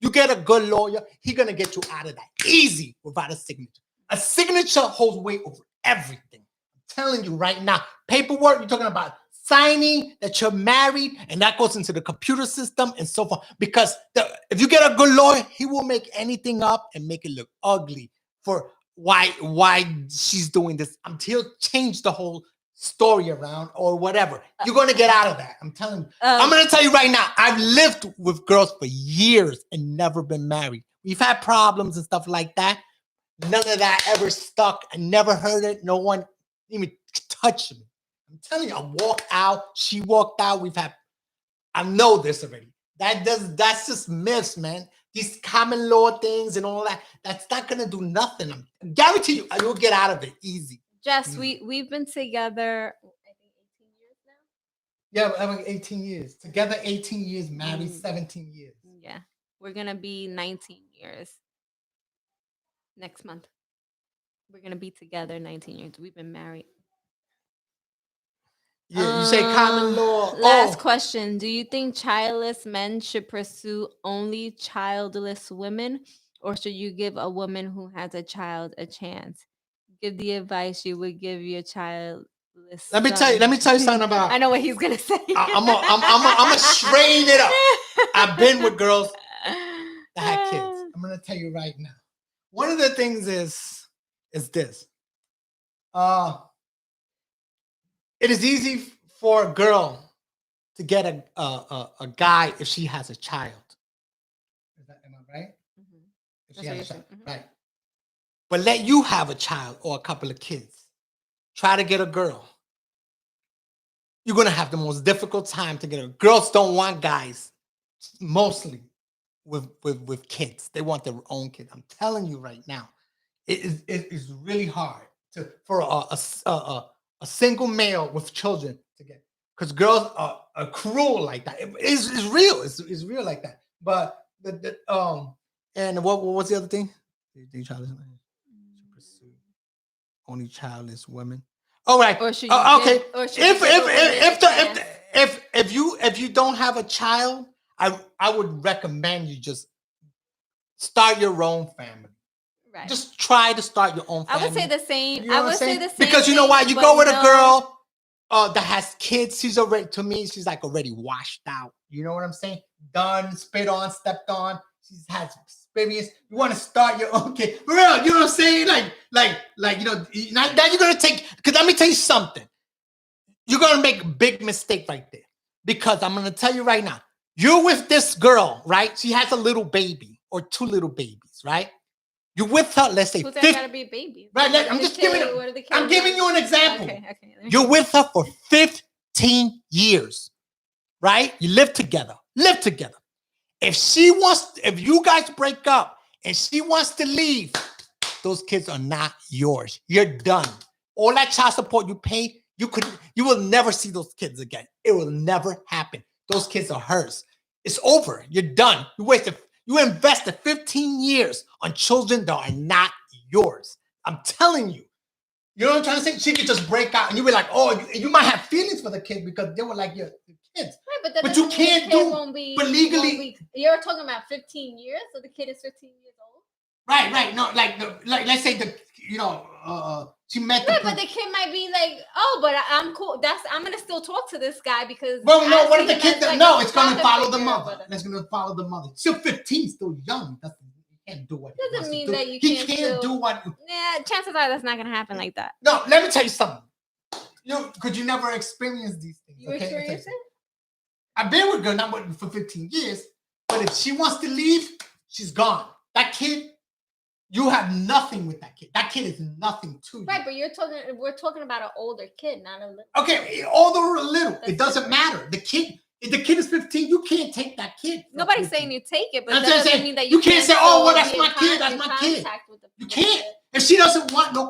You get a good lawyer, he gonna get you out of that easy without a signature. A signature holds weight over everything. I'm telling you right now. Paperwork, you're talking about signing that you're married, and that goes into the computer system and so forth. Because if you get a good lawyer, he will make anything up and make it look ugly for why she's doing this. He'll change the whole story around or whatever. You're going to get out of that. I'm telling you. I'm going to tell you right now. I've lived with girls for years and never been married. We've had problems and stuff like that. None of that ever stuck. I never heard it. No one even touched me. I'm telling you, I walked out. She walked out. I know this already. That's just myths, man. These common law things and all that, that's not going to do nothing. I guarantee you, you'll get out of it easy. Jess, we've been together, I think 18 years now? Yeah, like 18 years. Together 18 years, married 17 years. Yeah. We're going to be 19 years next month. We're going to be together 19 years. We've been married. Yeah, you say common law. Last question. Do you think childless men should pursue only childless women, or should you give a woman who has a child a chance? Give the advice you would give your childless. Let me tell you something about. I know what he's gonna say. I'm gonna straighten it up. I've been with girls that had kids. I'm gonna tell you right now. One of the things is this. It is easy for a girl to get a guy if she has a child. Am I right? Mm-hmm. If she has a child, right? But let you have a child or a couple of kids. Try to get a girl. You're going to have the most difficult time to get a girls don't want guys mostly with kids. They want their own kids. I'm telling you right now, it is really hard for a single male with children to get, because girls are cruel like that. It's real. It's real like that. But and what was the other thing? Pursue only childless women. All right. Or should okay. If you don't have a child, I would recommend you just start your own family. Right. Just try to start your own family. I would say the same. You know I would say the same. Because you know why? You go with a girl that has kids. She's like already washed out. You know what I'm saying? Done, spit on, stepped on. She's had experience. You want to start your own kid. For real, you know what I'm saying? Like, now you're going to take, because let me tell you something. You're going to make a big mistake right there. Because I'm going to tell you right now, you're with this girl, right? She has a little baby or two little babies, right? You're with her, let's say, who's that gotta be a baby? Right, I'm giving you an example. Okay. You're with her for 15 years, right? You live together. If you guys break up and she wants to leave, those kids are not yours. You're done. All that child support you pay, you will never see those kids again. It will never happen. Those kids are hers. It's over. You're done. You invested 15 years on children that are not yours. I'm telling you. You know what I'm trying to say? She could just break out and you be like, oh, you might have feelings for the kid because they were like your kids. Right, but that But you doesn't mean the can't kid do. won't be. But Won't legally, be. You're talking about 15 years, so the kid is 15 years old. right. No, like let's say she met the Right, but prince. the kid might be like, oh, but I'm cool. I'm gonna still talk to this guy because Well, no, I what see if the him kid? as like No, a it's gonna father follow the figure or mother. whatever. It's gonna follow the mother. Still 15, still young. He can't do what he Doesn't wants to mean do. that you He can't can't do still. what. Yeah, chances are that's not gonna happen like that. No, let me tell you something. Could you never experience these things? You Okay, experience it? I've been with girl not for 15 years, but if she wants to leave, she's gone. That kid, you have nothing with that kid. That kid is nothing to you. Right, but we're talking about an older kid, not a little. Okay, older or a little, That's it doesn't matter. If the kid is 15, you can't take that kid. Nobody's saying you take it, but That's that what I'm doesn't saying. mean that You can't say, "Oh, well, still that's be my in kid. That's in my kid." contact with the You with the can't. kid. If she doesn't want no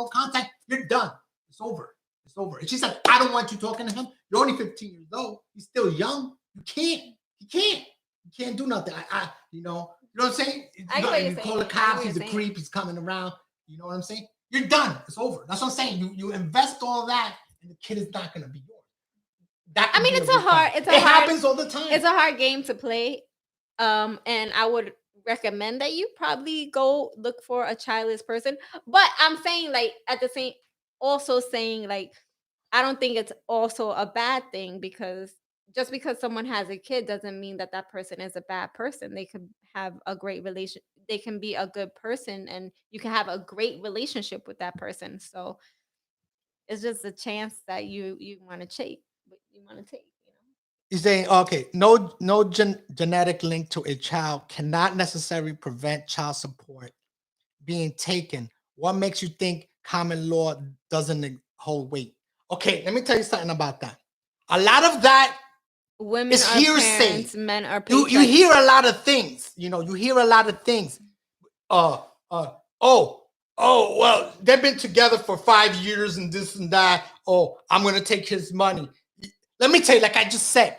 contact, you're done. It's over. It's over. If she said, "I don't want you talking to him," you're only 15 years old. He's still young. You can't. You can't. You can't do nothing. You know what I'm saying? I get what you're You call the saying. I get cops. what He's a you're saying. creep. He's coming around. You know what I'm saying? You're done. It's over. That's what I'm saying. You invest all that, and the kid is not going to be yours. I mean, it happens all the time. It's a hard game to play. And I would recommend that you probably go look for a childless person. But I'm saying, like, at the same, also saying, like, I don't think it's also a bad thing because just because someone has a kid doesn't mean that that person is a bad person. They could have a great relation. They can be a good person, and you can have a great relationship with that person. So it's just a chance that you want to take, but you want to take. He's saying, okay, no genetic link to a child cannot necessarily prevent child support being taken. What makes you think common law doesn't hold weight? Okay, let me tell you something about that. A lot of that Women is are hearsay. parents, men are You paychecks. hear a lot of things. You hear a lot of things. Uh, oh, well, they've been together for 5 years and this and that. Oh, I'm gonna take his money. Let me tell you, like I just said,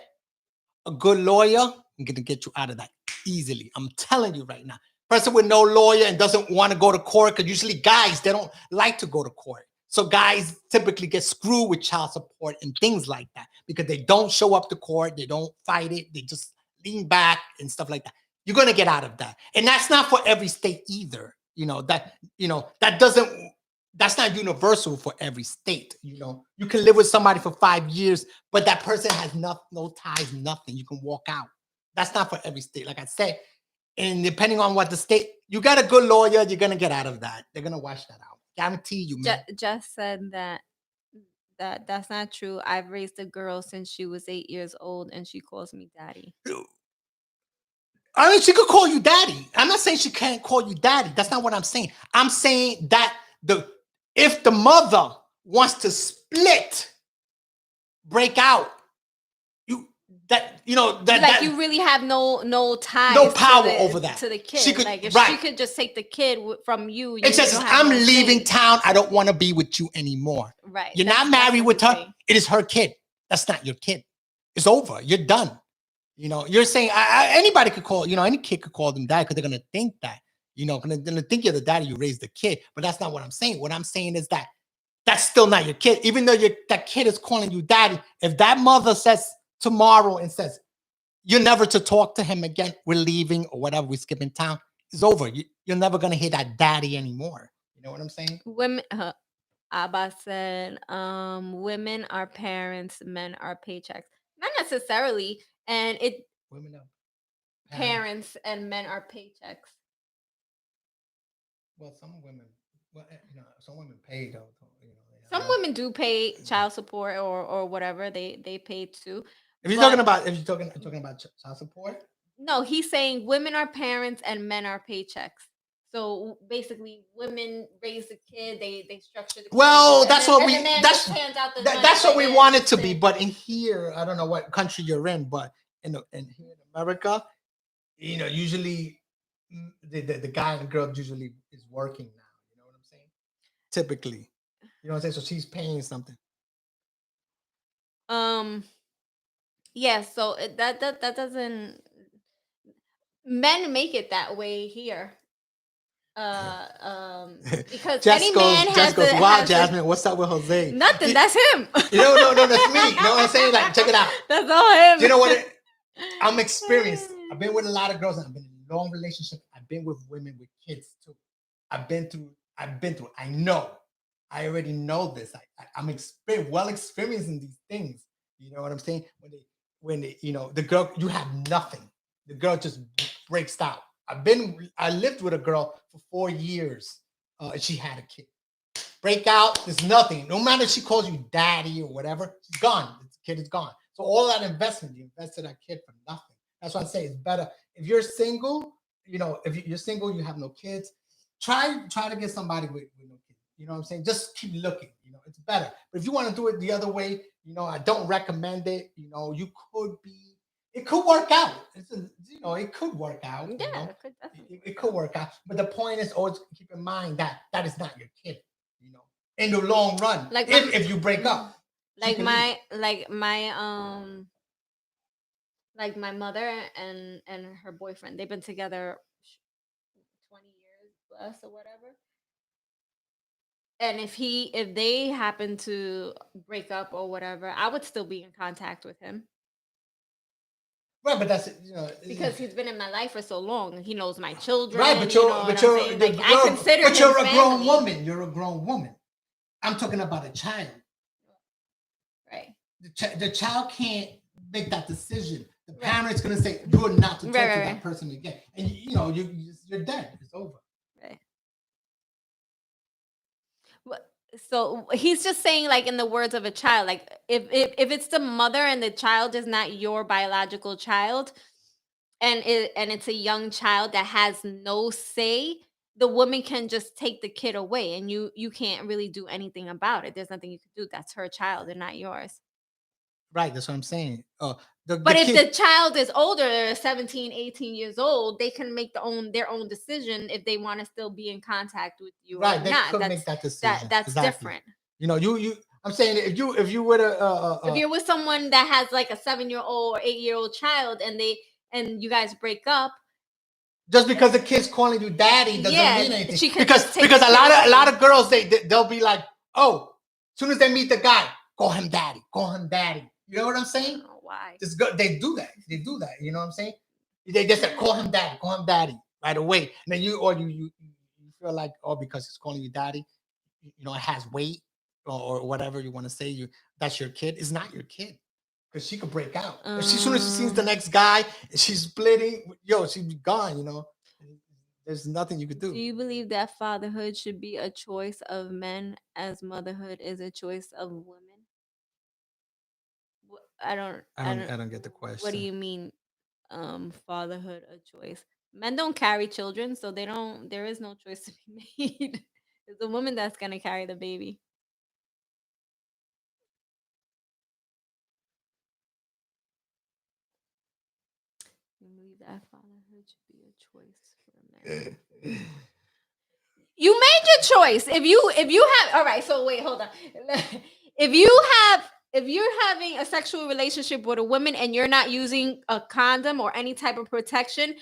a good lawyer, I'm gonna get you out of that easily. I'm telling you right now. Person with no lawyer and doesn't want to go to court, because usually guys, they don't like to go to court. So guys typically get screwed with child support and things like that because they don't show up to court, they don't fight it, they just lean back and stuff like that. You're gonna get out of that. And that's not for every state either. That doesn't that's not universal for every state. You can live with somebody for 5 years, but that person has no ties, nothing. You can walk out. That's not for every state, like I said. And depending on what the state, you got a good lawyer, you're gonna get out of that. They're gonna wash that out. Guarantee you, man. Just said that's not true. I've raised a girl since she was 8 years old, and she calls me daddy. I mean, she could call you daddy. I'm not saying she can't call you daddy. That's not what I'm saying. I'm saying that if the mother wants to split, break out, you really have no ties, no power to over that to the kid. She could, like if right. she could just take the kid from you, It says, I'm leaving town. I don't want to be with you anymore. Right. You're not married with her. Saying. It is her kid. That's not your kid. It's over. You're done. You're saying anybody could call, any kid could call them dad because they're going to think that, going to think you're the daddy, you raised the kid. But that's not what I'm saying. What I'm saying is that that's still not your kid. Even though that kid is calling you daddy, if that mother says tomorrow and says, you're never to talk to him again, we're leaving or whatever, we're skipping town, it's over. You're never going to hear that daddy anymore. You know what I'm saying? Women, Abba said, women are parents, men are paychecks. Not necessarily. And women are parents and men are paychecks. Well, some women pay though. Some women do pay child support or whatever they pay too. If you're talking about child support, no, he's saying women are parents and men are paychecks. So basically, women raise the kid, they structure the kid. Well, that's what we want it to be. But in here, I don't know what country you're in, but in here in America, usually the guy and the girl usually is working now. You know what I'm saying? Typically, you know what I'm saying. So she's paying something. Yeah. So that doesn't. Men make it that way here. uh um because any Just man goes, has just to goes. Wow, has to Jasmine, what's up with Jose? nothing, that's him. No, that's me. You know what I'm saying? Like, check it out. That's all him. You know what? I'm experienced. I've been with a lot of girls, and I've been in long relationships. I've been with women with kids too. I've been through. I've been through. I know. I already know this. I'm well experienced in these things. You know what I'm saying? The girl, you have nothing. The girl just breaks out. I lived with a girl for 4 years. And she had a kid. Break out. There's nothing. No matter if she calls you daddy or whatever, she's gone. The kid is gone. So all that investment, you invested that kid for nothing. That's why I say it's better if you're single. If you're single, you have no kids. Try to get somebody with no kids. You know what I'm saying? Just keep looking. It's better. But if you want to do it the other way, I don't recommend it. You could be. It could work out. It could work out. Yeah, it could definitely It could work out. But the point is always keep in mind that that is not your kid. You know, in the long run, like if you break up, like my mother and her boyfriend, they've been together 20 years plus or whatever. And if they happen to break up or whatever, I would still be in contact with him right. But that's because he's been in my life for so long. He knows my children. right. But you're what I'm saying? Like, I consider but him you're a grown family. woman. You're a grown woman. I'm talking about a child. Right. The child can't make that decision. The parent's gonna say you're not to talk to that person again, and you're dead. It's over. Right. So he's just saying, like, in the words of a child, like, if it's the mother and the child is not your biological child, and it's a young child that has no say, the woman can just take the kid away, and you can't really do anything about it. There's nothing you can do. That's her child and not yours. Right. That's what I'm saying. But if the child is older, 17, 18 years old, they can make their own decision if they want to still be in contact with you right. or They not. could That's make that decision. that's Exactly. different. You. I'm saying if you would If you're with someone that has like a 7-year-old or 8-year-old child and you guys break up, just because the kid's calling you daddy doesn't mean anything. She can because a lot of girls they'll be like, oh, as soon as they meet the guy, call him daddy, call him daddy. You know what I'm saying? I don't know why. They do that. They do that. You know what I'm saying? They just say, call him daddy right away. And then you feel like, oh, because he's calling you daddy, it has weight or whatever you want to say. That's your kid. It's not your kid. Because she could break out. As soon as she sees the next guy and she's splitting, she'd be gone. There's nothing you could do. Do you believe that fatherhood should be a choice of men as motherhood is a choice of women? I don't get the question. What do you mean, fatherhood a choice? Men don't carry children, so there is no choice to be made. It's the woman that's gonna carry the baby. You believe that fatherhood should be a choice for men? You made your choice. If you have, all right. So wait, hold on. If you're having a sexual relationship with a woman and you're not using a condom or any type of protection,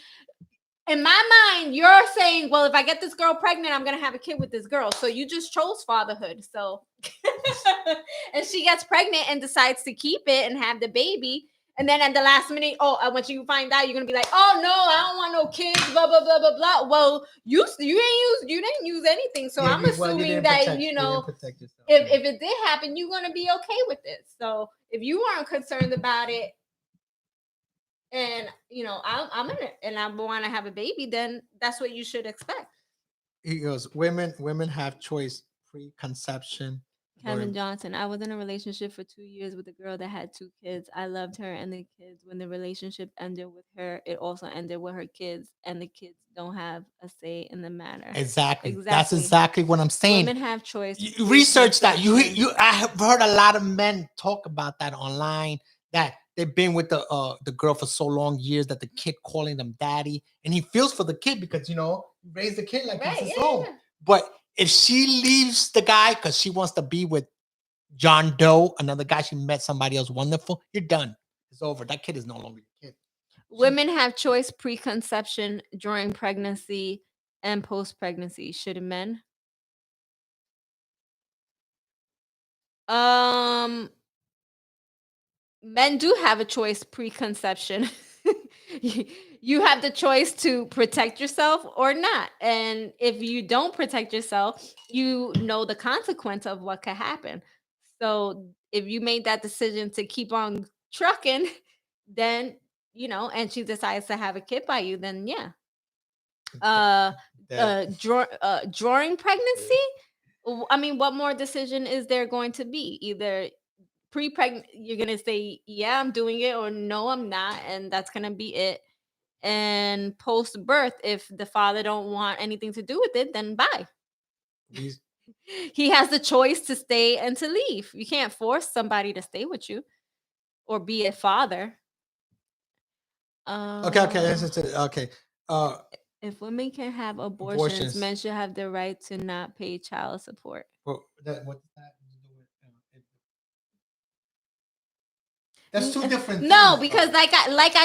in my mind, you're saying, well, if I get this girl pregnant, I'm gonna have a kid with this girl. So you just chose fatherhood. So and she gets pregnant and decides to keep it and have the baby. And then at the last minute, once you find out, you're gonna be like, oh no, I don't want no kids, blah blah blah blah blah. Well, you didn't use anything, so I'm assuming that if it did happen, you're gonna be okay with it. So if you weren't concerned about it, and I'm in it, and I want to have a baby, then that's what you should expect. He goes, women have choice preconception. Kevin Johnson. I was in a relationship for 2 years with a girl that had 2 kids. I loved her and the kids. When the relationship ended with her, it also ended with her kids, and the kids don't have a say in the matter. Exactly. That's exactly what I'm saying. Women have choice. You research that. I have heard a lot of men talk about that online, that they've been with the girl for so long years that the kid calling them daddy, and he feels for the kid because raise the kid like it's his own. But if she leaves the guy because she wants to be with John Doe, another guy, she met somebody else wonderful, you're done. It's over. That kid is no longer your kid. Women have choice preconception during pregnancy. and post pregnancy? Should men? Um, Men do have a choice preconception. you you have the choice to protect yourself or not. And if you don't protect yourself, you know the consequence of what could happen. So if you made that decision to keep on trucking, then and she decides to have a kid by you, then yeah. That, Uh that During pregnancy, I mean, what more decision is there going to be? Either pre-pregnant, you're gonna say, yeah, I'm doing it, or no, I'm not, and that's gonna be it. And post-birth, if the father don't want anything to do with it, then bye. we He has the choice to stay and to leave. You can't force somebody to stay with you or be a father. okay. uh Okay. Uh, if women can have abortions, Abortions. men should have the right to not pay child support. What does that have to do with? That's two different No, things, because though. like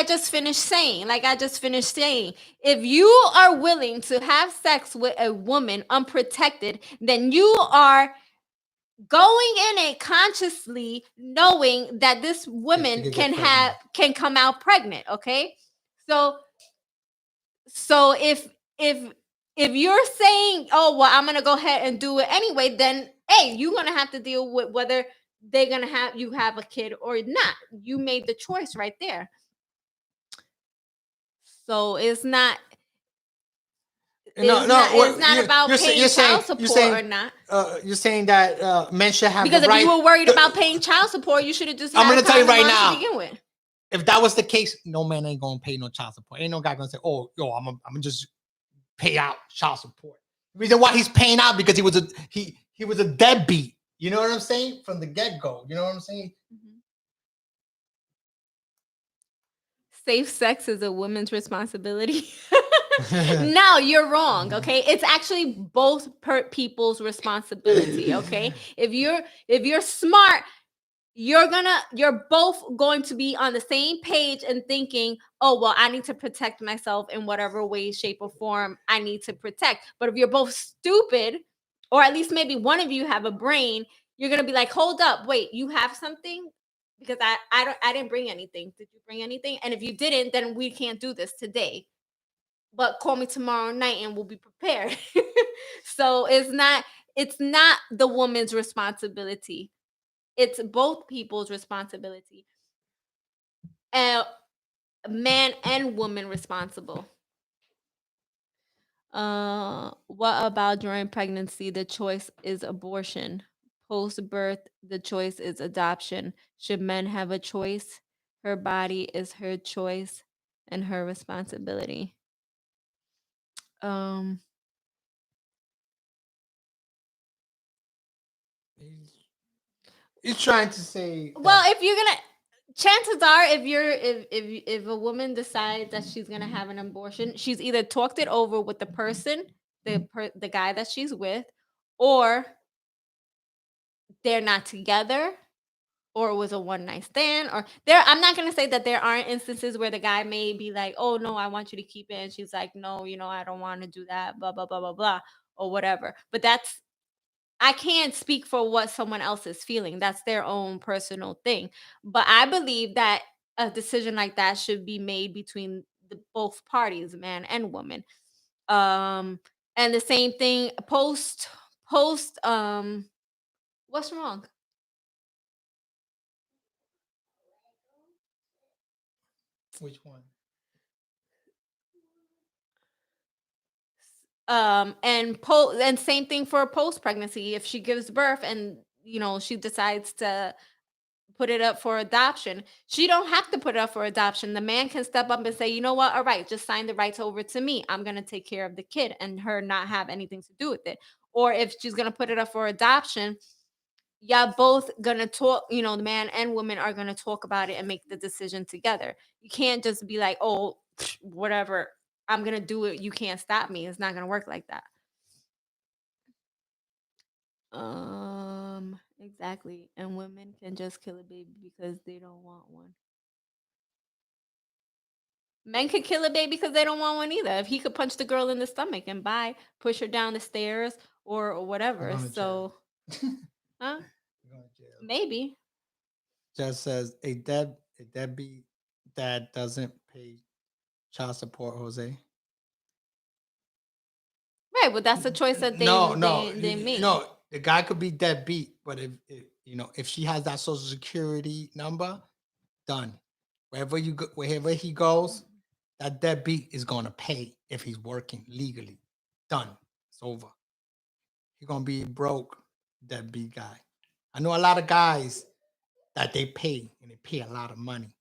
I just finished saying, if you are willing to have sex with a woman unprotected, then you are going in it consciously knowing that this She woman could get pregnant. can come out pregnant, okay? So if if you're saying, oh well, I'm gonna go ahead and do it anyway, then hey, you're gonna have to deal with whether they're gonna have you have a kid or not. You made the choice right there. So No, no. it's What not about paying child support or not. you're saying that men should have the Because if you right. were worried about The, paying child support, you should have just I'm had a gonna tell you condom right on to now. begin with. If that was the case, no man ain't gonna pay no child support. Ain't no guy gonna say, "Oh, yo, I'm gonna just pay out child support." The reason why he's paying out because he was a deadbeat. You know what I'm saying from the get go. You know what I'm saying? Mhm. Safe sex is a woman's responsibility. No, you're wrong. Okay, it's actually both people's responsibility. Okay, if you're smart, you're both going to be on the same page and thinking, oh well, I need to protect myself in whatever way, shape, or form I need to protect. But if you're both stupid, or at least maybe one of you have a brain, you're gonna be like, hold up, wait, you have something? Because I didn't bring anything. Did you bring anything? And if you didn't, then we can't do this today. But call me tomorrow night and we'll be prepared. So it's not the woman's responsibility. It's both people's responsibility. Uh, Man and woman responsible. What about during pregnancy? The choice is abortion. Post birth, the choice is adoption. Should men have a choice? Her body is her choice and her responsibility. Um, He's trying to say well, that if you're gonna, chances are, if a woman decides that she's gonna have an abortion, she's either talked it over with the person, the guy that she's with, or they're not together, or it was a one night stand, or there. I'm not gonna say that there aren't instances where the guy may be like, "Oh no, I want you to keep it," and she's like, "No, I don't want to do that." Blah blah blah blah blah, or whatever. But I can't speak for what someone else is feeling. That's their own personal thing. But I believe that a decision like that should be made between the both parties, man and woman. Um, and the same thing post. What's wrong? which one? And same thing for post pregnancy. If she gives birth and she decides to put it up for adoption, she don't have to put it up for adoption. The man can step up and say, you know what, all right, just sign the rights over to me. I'm going to take care of the kid, and her not have anything to do with it. Or if she's going to put it up for adoption, y'all both going to talk, the man and woman are going to talk about it and make the decision together. You can't just be like, oh, whatever, I'm going to do it, you can't stop me. It's not going to work like that. Exactly. And women can just kill a baby because they don't want one. Men could kill a baby because they don't want one either. If he could punch the girl in the stomach and push her down the stairs or I'm whatever. going to jail. So, huh? I'm going to jail. Maybe. Just says a deadbeat dad doesn't pay child support, Jose. Right, but that's a choice that No, no, they make. no. The guy could be deadbeat, but if if she has that social security number, done. Wherever he goes, that deadbeat is gonna pay if he's working legally. Done. It's over. He's gonna be broke, deadbeat guy. I know a lot of guys that they pay and they pay a lot of money.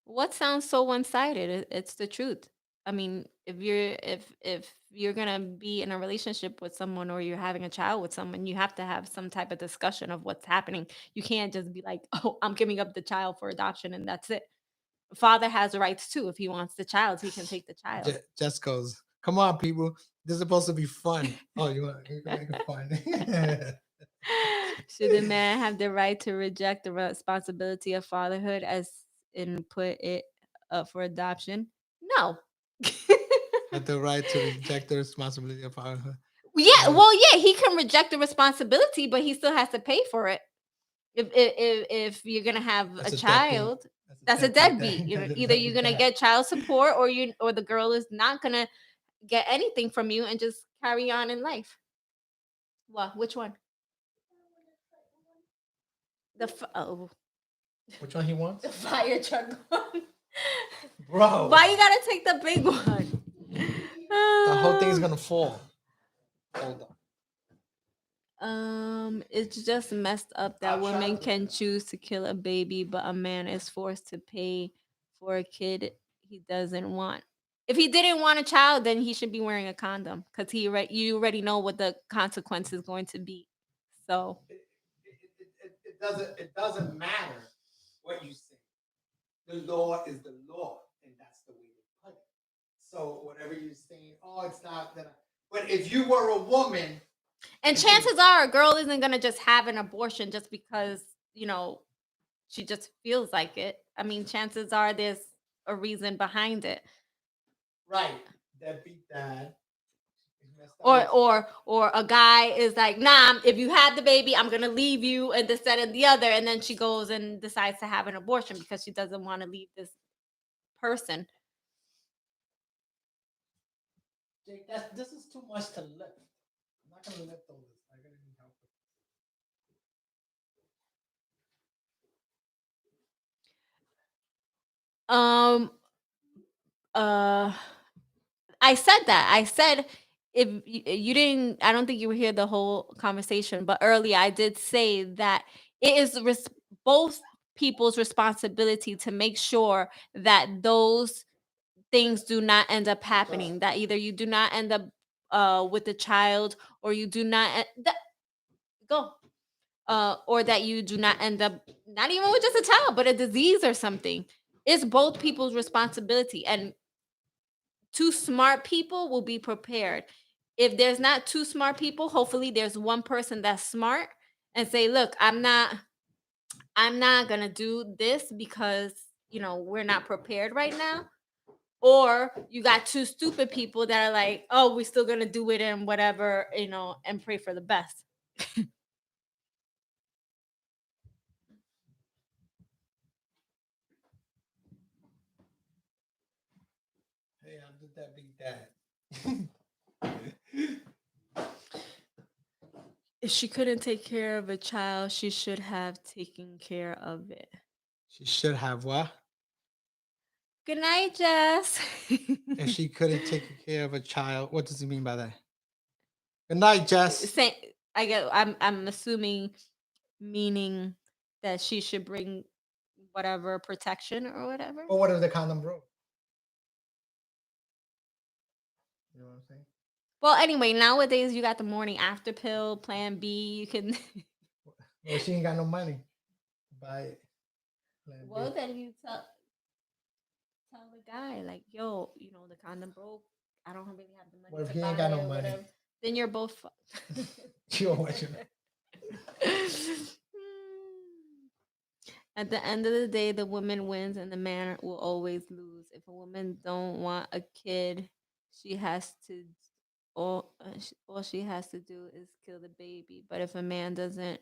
What sounds so one-sided? It's the truth. I mean, if you're gonna be in a relationship with someone or you're having a child with someone, you have to have some type of discussion of what's happening. You can't just be like, "Oh, I'm giving up the child for adoption and that's it." Father has rights too. If he wants the child, he can take the child. Just goes, come on, people. This is supposed to be fun. Oh, you can make it fun. Should the man have the right to reject the responsibility of fatherhood as and put it up for adoption? No. Have the right to reject the responsibility of fatherhood. Yeah, well, yeah, he can reject the responsibility, but he still has to pay for it. If you're gonna have That's a a deadbeat. child, That's that's a a deadbeat. deadbeat. That's a Either you're deadbeat gonna dad. get child support, or the girl is not gonna get anything from you and just carry on in life. What? Which one? Oh, Which one he wants? the fire truck one. Bro. Why you gotta take the big one? The whole thing is gonna fall. Hold on. It's just messed up that women can choose to kill a baby, but a man is forced to pay for a kid he doesn't want. If he didn't want a child, then he should be wearing a condom because you already know what the consequence is going to be. So It doesn't matter what you say. The law is the law, and that's the way they put it. So whatever you're saying, oh, it's not that. But if you were a woman, and chances are a girl isn't gonna just have an abortion just because she just feels like it. I mean, chances are there's a reason behind it. right, deadbeat dad is messed up. Or a guy is like, nah, if you had the baby, I'm gonna leave you and this, that, and the other, and then she goes and decides to have an abortion because she doesn't want to leave this person. Jake, this is too much to lift. I'm not gonna lift all this. I'm gonna need help. Um uh I said that. I said if you didn't, I don't think you were here the whole conversation, but earlier I did say that it is both people's responsibility to make sure that those things do not end up happening. That either you do not end up with a child, or you do not go, or that you do not end up not even with just a child, but a disease or something. It's both people's responsibility, and two smart people will be prepared. If there's not two smart people, hopefully there's one person that's smart and say, "Look, I'm not going to do this because, we're not prepared right now." Or you got two stupid people that are like, "Oh, we're still going to do it and whatever, and pray for the best." Hey, I'm the deadbeat dad. If she couldn't take care of a child, she should have taken care of it. She should have what? Good night, Jess. If she couldn't take care of a child, what does he mean by that? Good night, Jess. I'm assuming meaning that she should bring whatever protection or whatever. But what if the condom broke? You know what I'm saying? Well, anyway, nowadays you got the morning after pill, plan B. You can. Well, she ain't got no money to buy it. Well, then you tell the guy like, "Yo, the condom broke. I don't really have the money." What if to he ain't buy got it no or money? whatever. Then you're both. You don't want you. At the end of the day, the woman wins and the man will always lose. If a woman don't want a kid, she has to all she has to do is kill the baby. But if a man doesn't,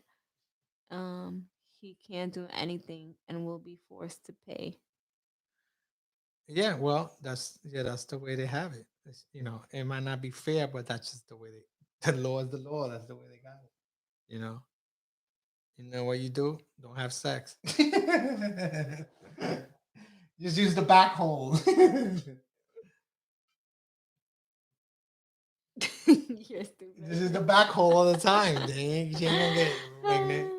he can't do anything and will be forced to pay. Yeah, well, that's the way they have it. It might not be fair, but that's just the way they. The law is the law. That's the way they got it. You know. You know what you do? Don't have sex. Just use the back hole. You're This is stupid. the back hole all the time. She ain't gonna get pregnant.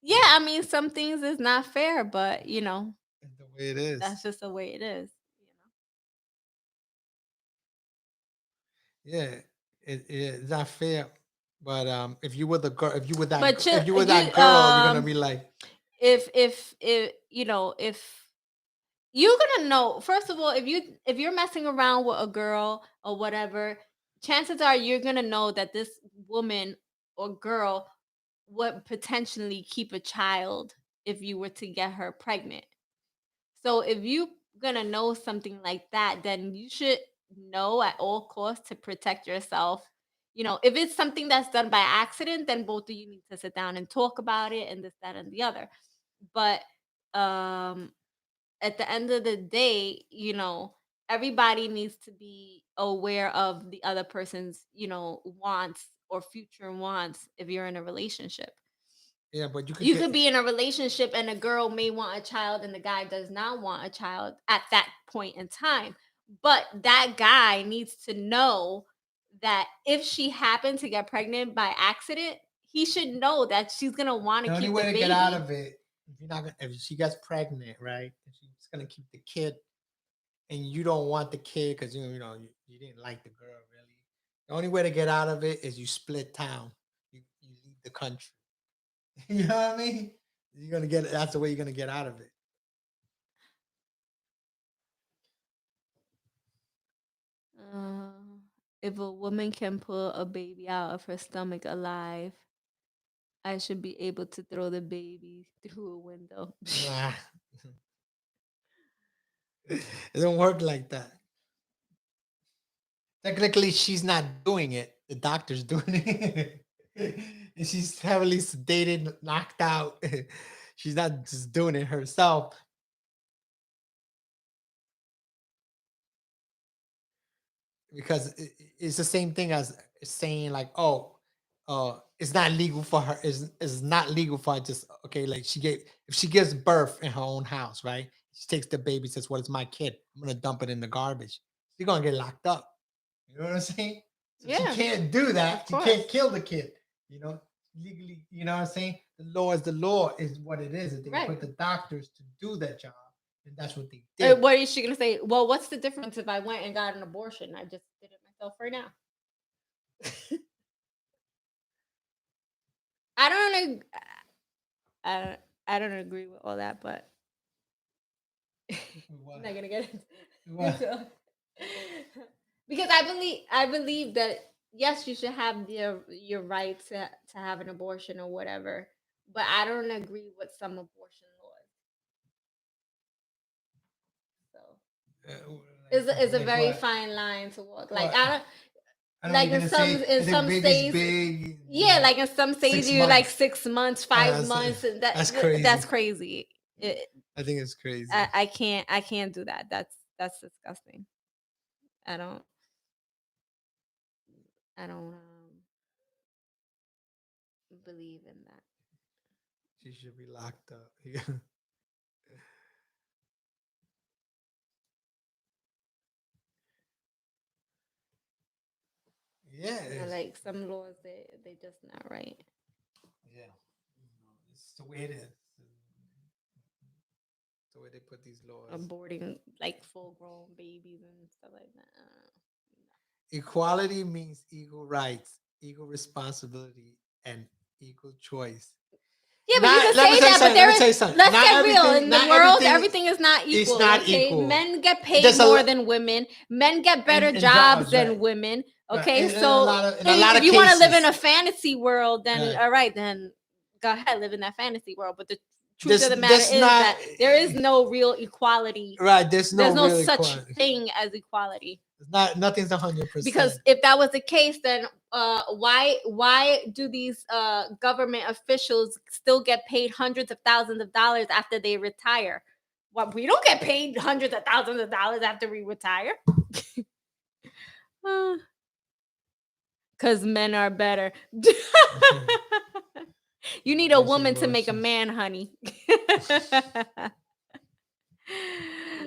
Yeah, I mean, some things is not fair, but It's the way it that's is. just the way it is. Yeah, it's not fair. But if you were the girl, But if you were you, that girl, you're gonna be like, if if you're gonna know, first of all, if you're messing around with a girl or whatever, chances are you're gonna know that this woman or girl would potentially keep a child if you were to get her pregnant. So if you gonna know something like that, then you should know at all costs to protect yourself. If it's something that's done by accident, then both of you need to sit down and talk about it and this, that, and the other. But um at the end of the day, everybody needs to be aware of the other person's, wants or future wants if you're in a relationship. yeah, but you could You get. could be in a relationship and a girl may want a child and the guy does not want a child at that point in time. But that guy needs to know that if she happened to get pregnant by accident, he should know that she's going to want to The only keep the way to get out baby. of it, if you're not gonna, if she gets pregnant, right? If she's gonna keep the kid, and you don't want the kid because you didn't like the girl really. The only way to get out of it is you split town. You leave the country. You know what I mean? You're gonna get. That's the way you're gonna get out of it. Uh, if a woman can pull a baby out of her stomach alive, I should be able to throw the baby through a window. Nah, it don't work like that. Technically, she's not doing it. The doctor's doing it. And she's heavily sedated, knocked out. She's not just doing it herself. Because it's the same thing as saying like, oh, it's not legal for her. Is not legal for her. Just okay. Like if she gives birth in her own house, right? She takes the baby, says, "Well, it's my kid. I'm gonna dump it in the garbage." She's gonna get locked up. You know what I'm saying? So she Yeah, can't do of that. She can't course. kill the kid. Legally. You know what I'm saying? The law is the law. Is what it is. They Right. put the doctors to do that job, and that's what they did. What is she gonna say? Well, what's the difference if I went and got an abortion? I just did it myself right now. I don't. I I don't agree with all that, but I'm What? not gonna get What? into because I believe that yes, you should have your right to have an abortion or whatever, but I don't agree with some abortion laws. So it's a Like very what? fine line to walk. Like What? I don't I know like you're in gonna some say in the some baby's states. big. Yeah, like in some states Six you like months. 6 months, 5 months, and That's that's crazy. crazy. I think it's crazy. I can't do that. That's disgusting. I don't I don't believe in that. She should be locked up. Yeah, Like some laws, they just not right. yeah. It's the way it is. The way they put these laws. Aborting like full grown babies and stuff like that. I don't know. Equality means equal rights, equal responsibility, and equal choice. Yeah, but you Not. can Let me say tell you that, but something. Let there me is. tell you something. Let's Not get real. everything. In the Not world, everything. everything is not It's equal. not Okay, equal. men get paid There's a more than women. Men get better in jobs jobs, than right? women. Right. Okay, In a so lot of if you want to live in cases, a fantasy world, then right? all right, then go ahead, live in that fantasy world. But truth of the matter There's is not that there is no real equality. right. There's no There's no real such equality. thing as equality. It's not nothing's 100%. Because if that was the case, then why do these government officials still get paid hundreds of thousands of dollars after they retire? Well, we don't get paid hundreds of thousands of dollars after we retire. Because men are better. You need a woman to make a man, honey.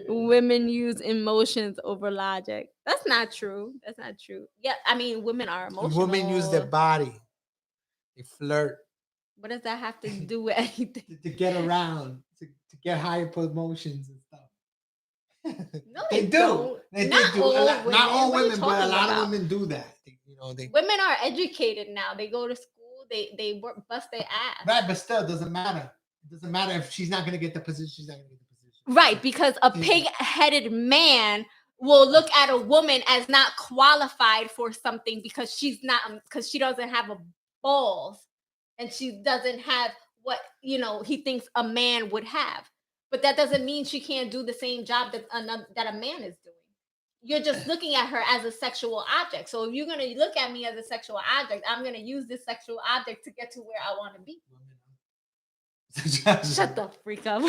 Women use emotions over logic. That's not true. That's not true. Yeah, I mean, women are emotional. Women use their body. They flirt. What does that have to do with anything? To get around, to get higher promotions and stuff. No, they do. Don't. They not do. all Not women. all What are you women, but a talking lot about? of women do that. Women are educated now. They go to school. They work, bust their ass. Right, but still, it doesn't matter. It doesn't matter if she's not going to get the position. She's not going to get the position. Right, because a pig-headed man will look at a woman as not qualified for something because she doesn't have a balls and she doesn't have what he thinks a man would have. But that doesn't mean she can't do the same job that a man is doing. You're just looking at her as a sexual object. So if you're going to look at me as a sexual object, I'm going to use this sexual object to get to where I want to be. Shut the freak up.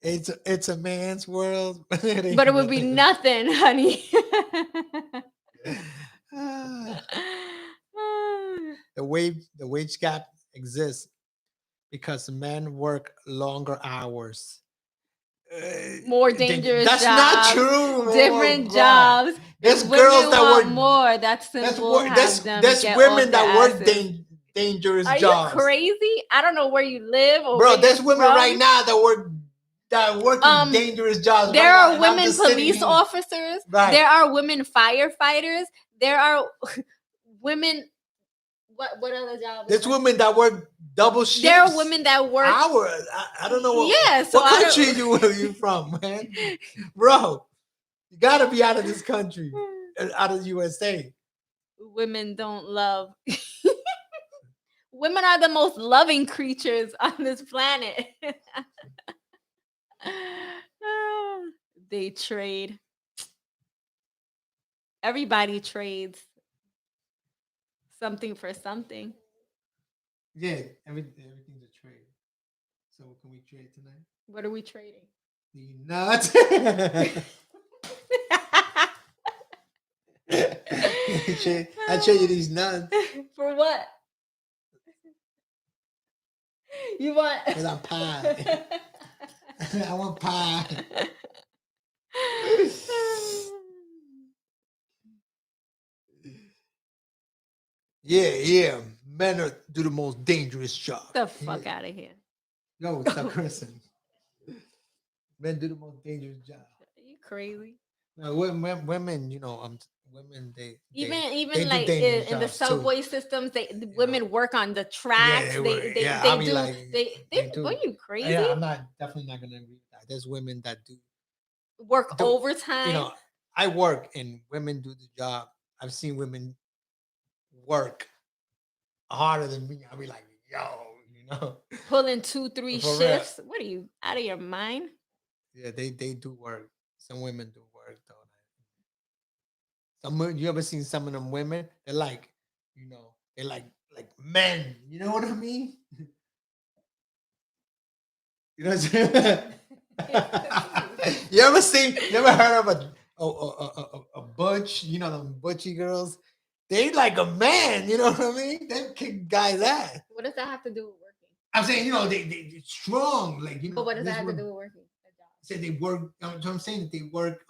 It's a man's world, but it would be nothing, honey. The wage gap exists because men work longer hours. More dangerous that's jobs. Not true. Different jobs. There's girls that work more. That's simple. There's women that work dangerous jobs. Are you crazy? I don't know where you live. Or bro, there's women right now that work dangerous jobs. There are women police officers. Right. There are women firefighters. There are women. What other jobs? There's women that work double shifts. There are women that work hours. I don't know what. Yeah. So what country you from, man? Bro, you gotta be out of this country, out of the USA. Women don't love. Women are the most loving creatures on this planet. They trade. Everybody trades something for something. Yeah, everything's a trade. So can we trade tonight? What are we trading? The nuts. I trade you these nuts. For what? You want? Because I'm pie. I want pie. Yeah. Men do the most dangerous job. Get the fuck out of here. No, stop cursing. Men do the most dangerous job. Are you crazy? No, women, women, they even like in the subway systems, women work on the tracks. Are you crazy? Yeah, I'm definitely not gonna agree with that. There's women that do work overtime. I work and women do the job. I've seen women work harder than me. I'll be like, yo, pulling 2-3 shifts. Real. What are you, out of your mind? Yeah, they do work. Some women do work though. You ever seen some of them women? They're like, they're like men. You know what I mean? You know what I'm saying? You ever heard of a butch? You know them butchy girls? They like a man. You know what I mean? They kick guys' ass. What does that have to do with working? I'm saying, they're strong. Like, But what does that have to do with working? Say they work. I'm saying they work.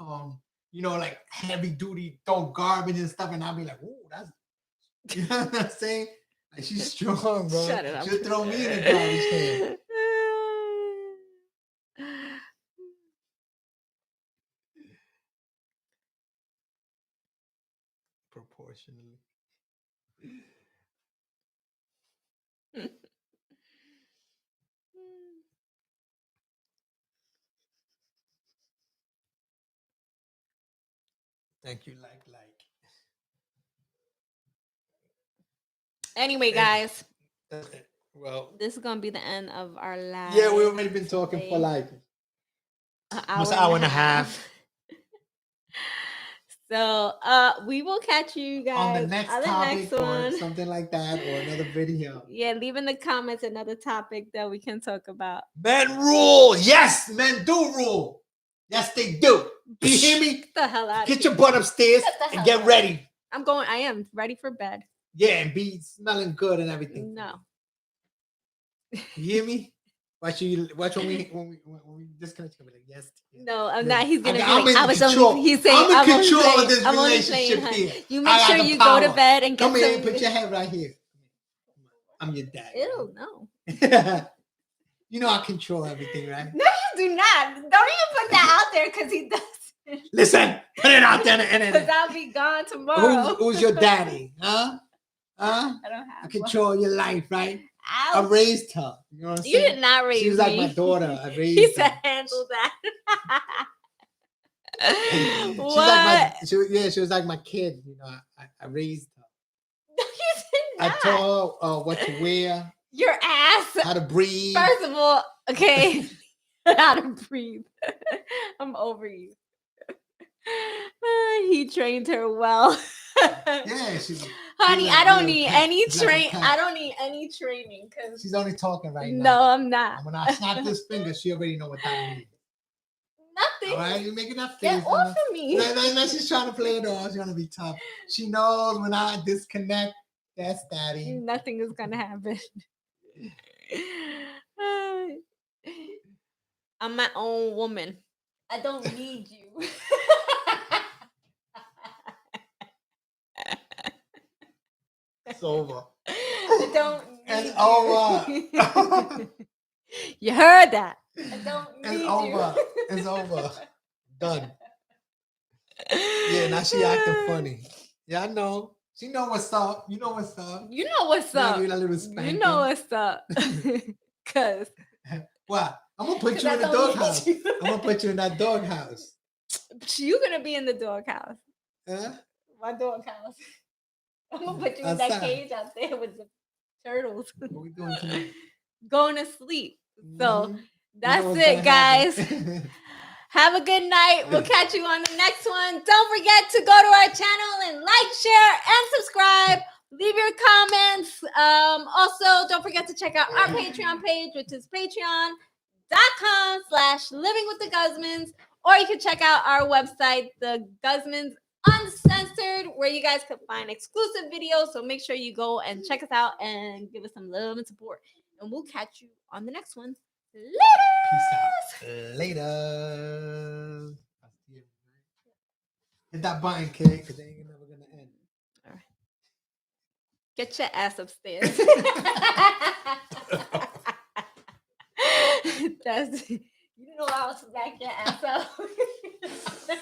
Like heavy duty, throw garbage and stuff, and I'll be like, "Oh, that's," you know what I'm saying? Like, she's strong, bro. Shut it up. She'll throw me in the garbage can. Proportionally. Thank you, like. Anyway, And, guys, well, this is gonna be the end of our yeah, we live already been talking for today. like An almost hour an and hour a and a half. half. So, we will catch you On the guys next on the next topic or one. something like that, or another video. Yeah, leave in the comments another topic that we can talk about. Men rule. Yes, men do rule. Yes, they do. Do you hear me? Get the hell out Get of your here. butt upstairs Get the and hell get out. ready. I am ready for bed. Yeah, and be smelling good and everything. No. You hear me? Watch when we disconnect. You're like, yes. No, I'm not. He's gonna be I'm like, in I was control. only. He's saying, I'm in only control of playing. this I'm only playing, relationship honey. here. You make I sure got the you go to power. bed and get Come here, some. put your head right here. I'm your dad. Ew, no. You know I control everything, right? No, you do not. Don't even put that out there because he doesn't. Listen, put it out there on the Because internet. I'll be gone tomorrow. Who's your daddy? Huh? I don't have I control your life, right? Ouch. I raised her. You know what I'm You saying? did not raise me. She was like my daughter. I raised He her. said, handle that. She's like she was like my kid. You know, I raised her. No, you did I not. told her what to wear, Your ass. how to breathe. First of all, okay, how to breathe. I'm over you. He trained her well. Yeah, honey, like I don't a need pet. any She's like a train. pet. I don't need any training because She's only talking right now. no, I'm not. And when I snap this finger, she already know what that means. Nothing. All right, you making that face. Get off of me. No, she's trying to play it off. She's gonna be tough. She knows when I disconnect, that's daddy. Nothing is gonna happen. I'm my own woman. I don't need you. It's over. I don't need It's you. over. You heard that. I don't need It's over. It's over. Done. Yeah, now she acting funny. Yeah, I know. She know what's up. You know what's up. You know what's up. Give you a little spanking. You know what's up. Cause what? I'm gonna put you in the doghouse. I'm gonna put you in that doghouse. You're gonna be in the doghouse. Huh? My doghouse. I'm gonna put you in that cage out there with the turtles. What we doing tonight? Going to sleep. So Mhm. that's You know it, guys. happen. Have a good night. We'll catch you on the next one. Don't forget to go to our channel and like, share, and subscribe. Leave your comments. Also, don't forget to check out our Patreon page, which is patreon.com/living with the Guzmans. Or you can check out our website, the Guzmans Uncensored, where you guys can find exclusive videos. So make sure you go and check us out and give us some love and support. And we'll catch you on the next one. Later. Peace out. Later. Hit that button, kid, because they ain't never gonna end. All right. Get your ass upstairs. That's you know I was back your ass up.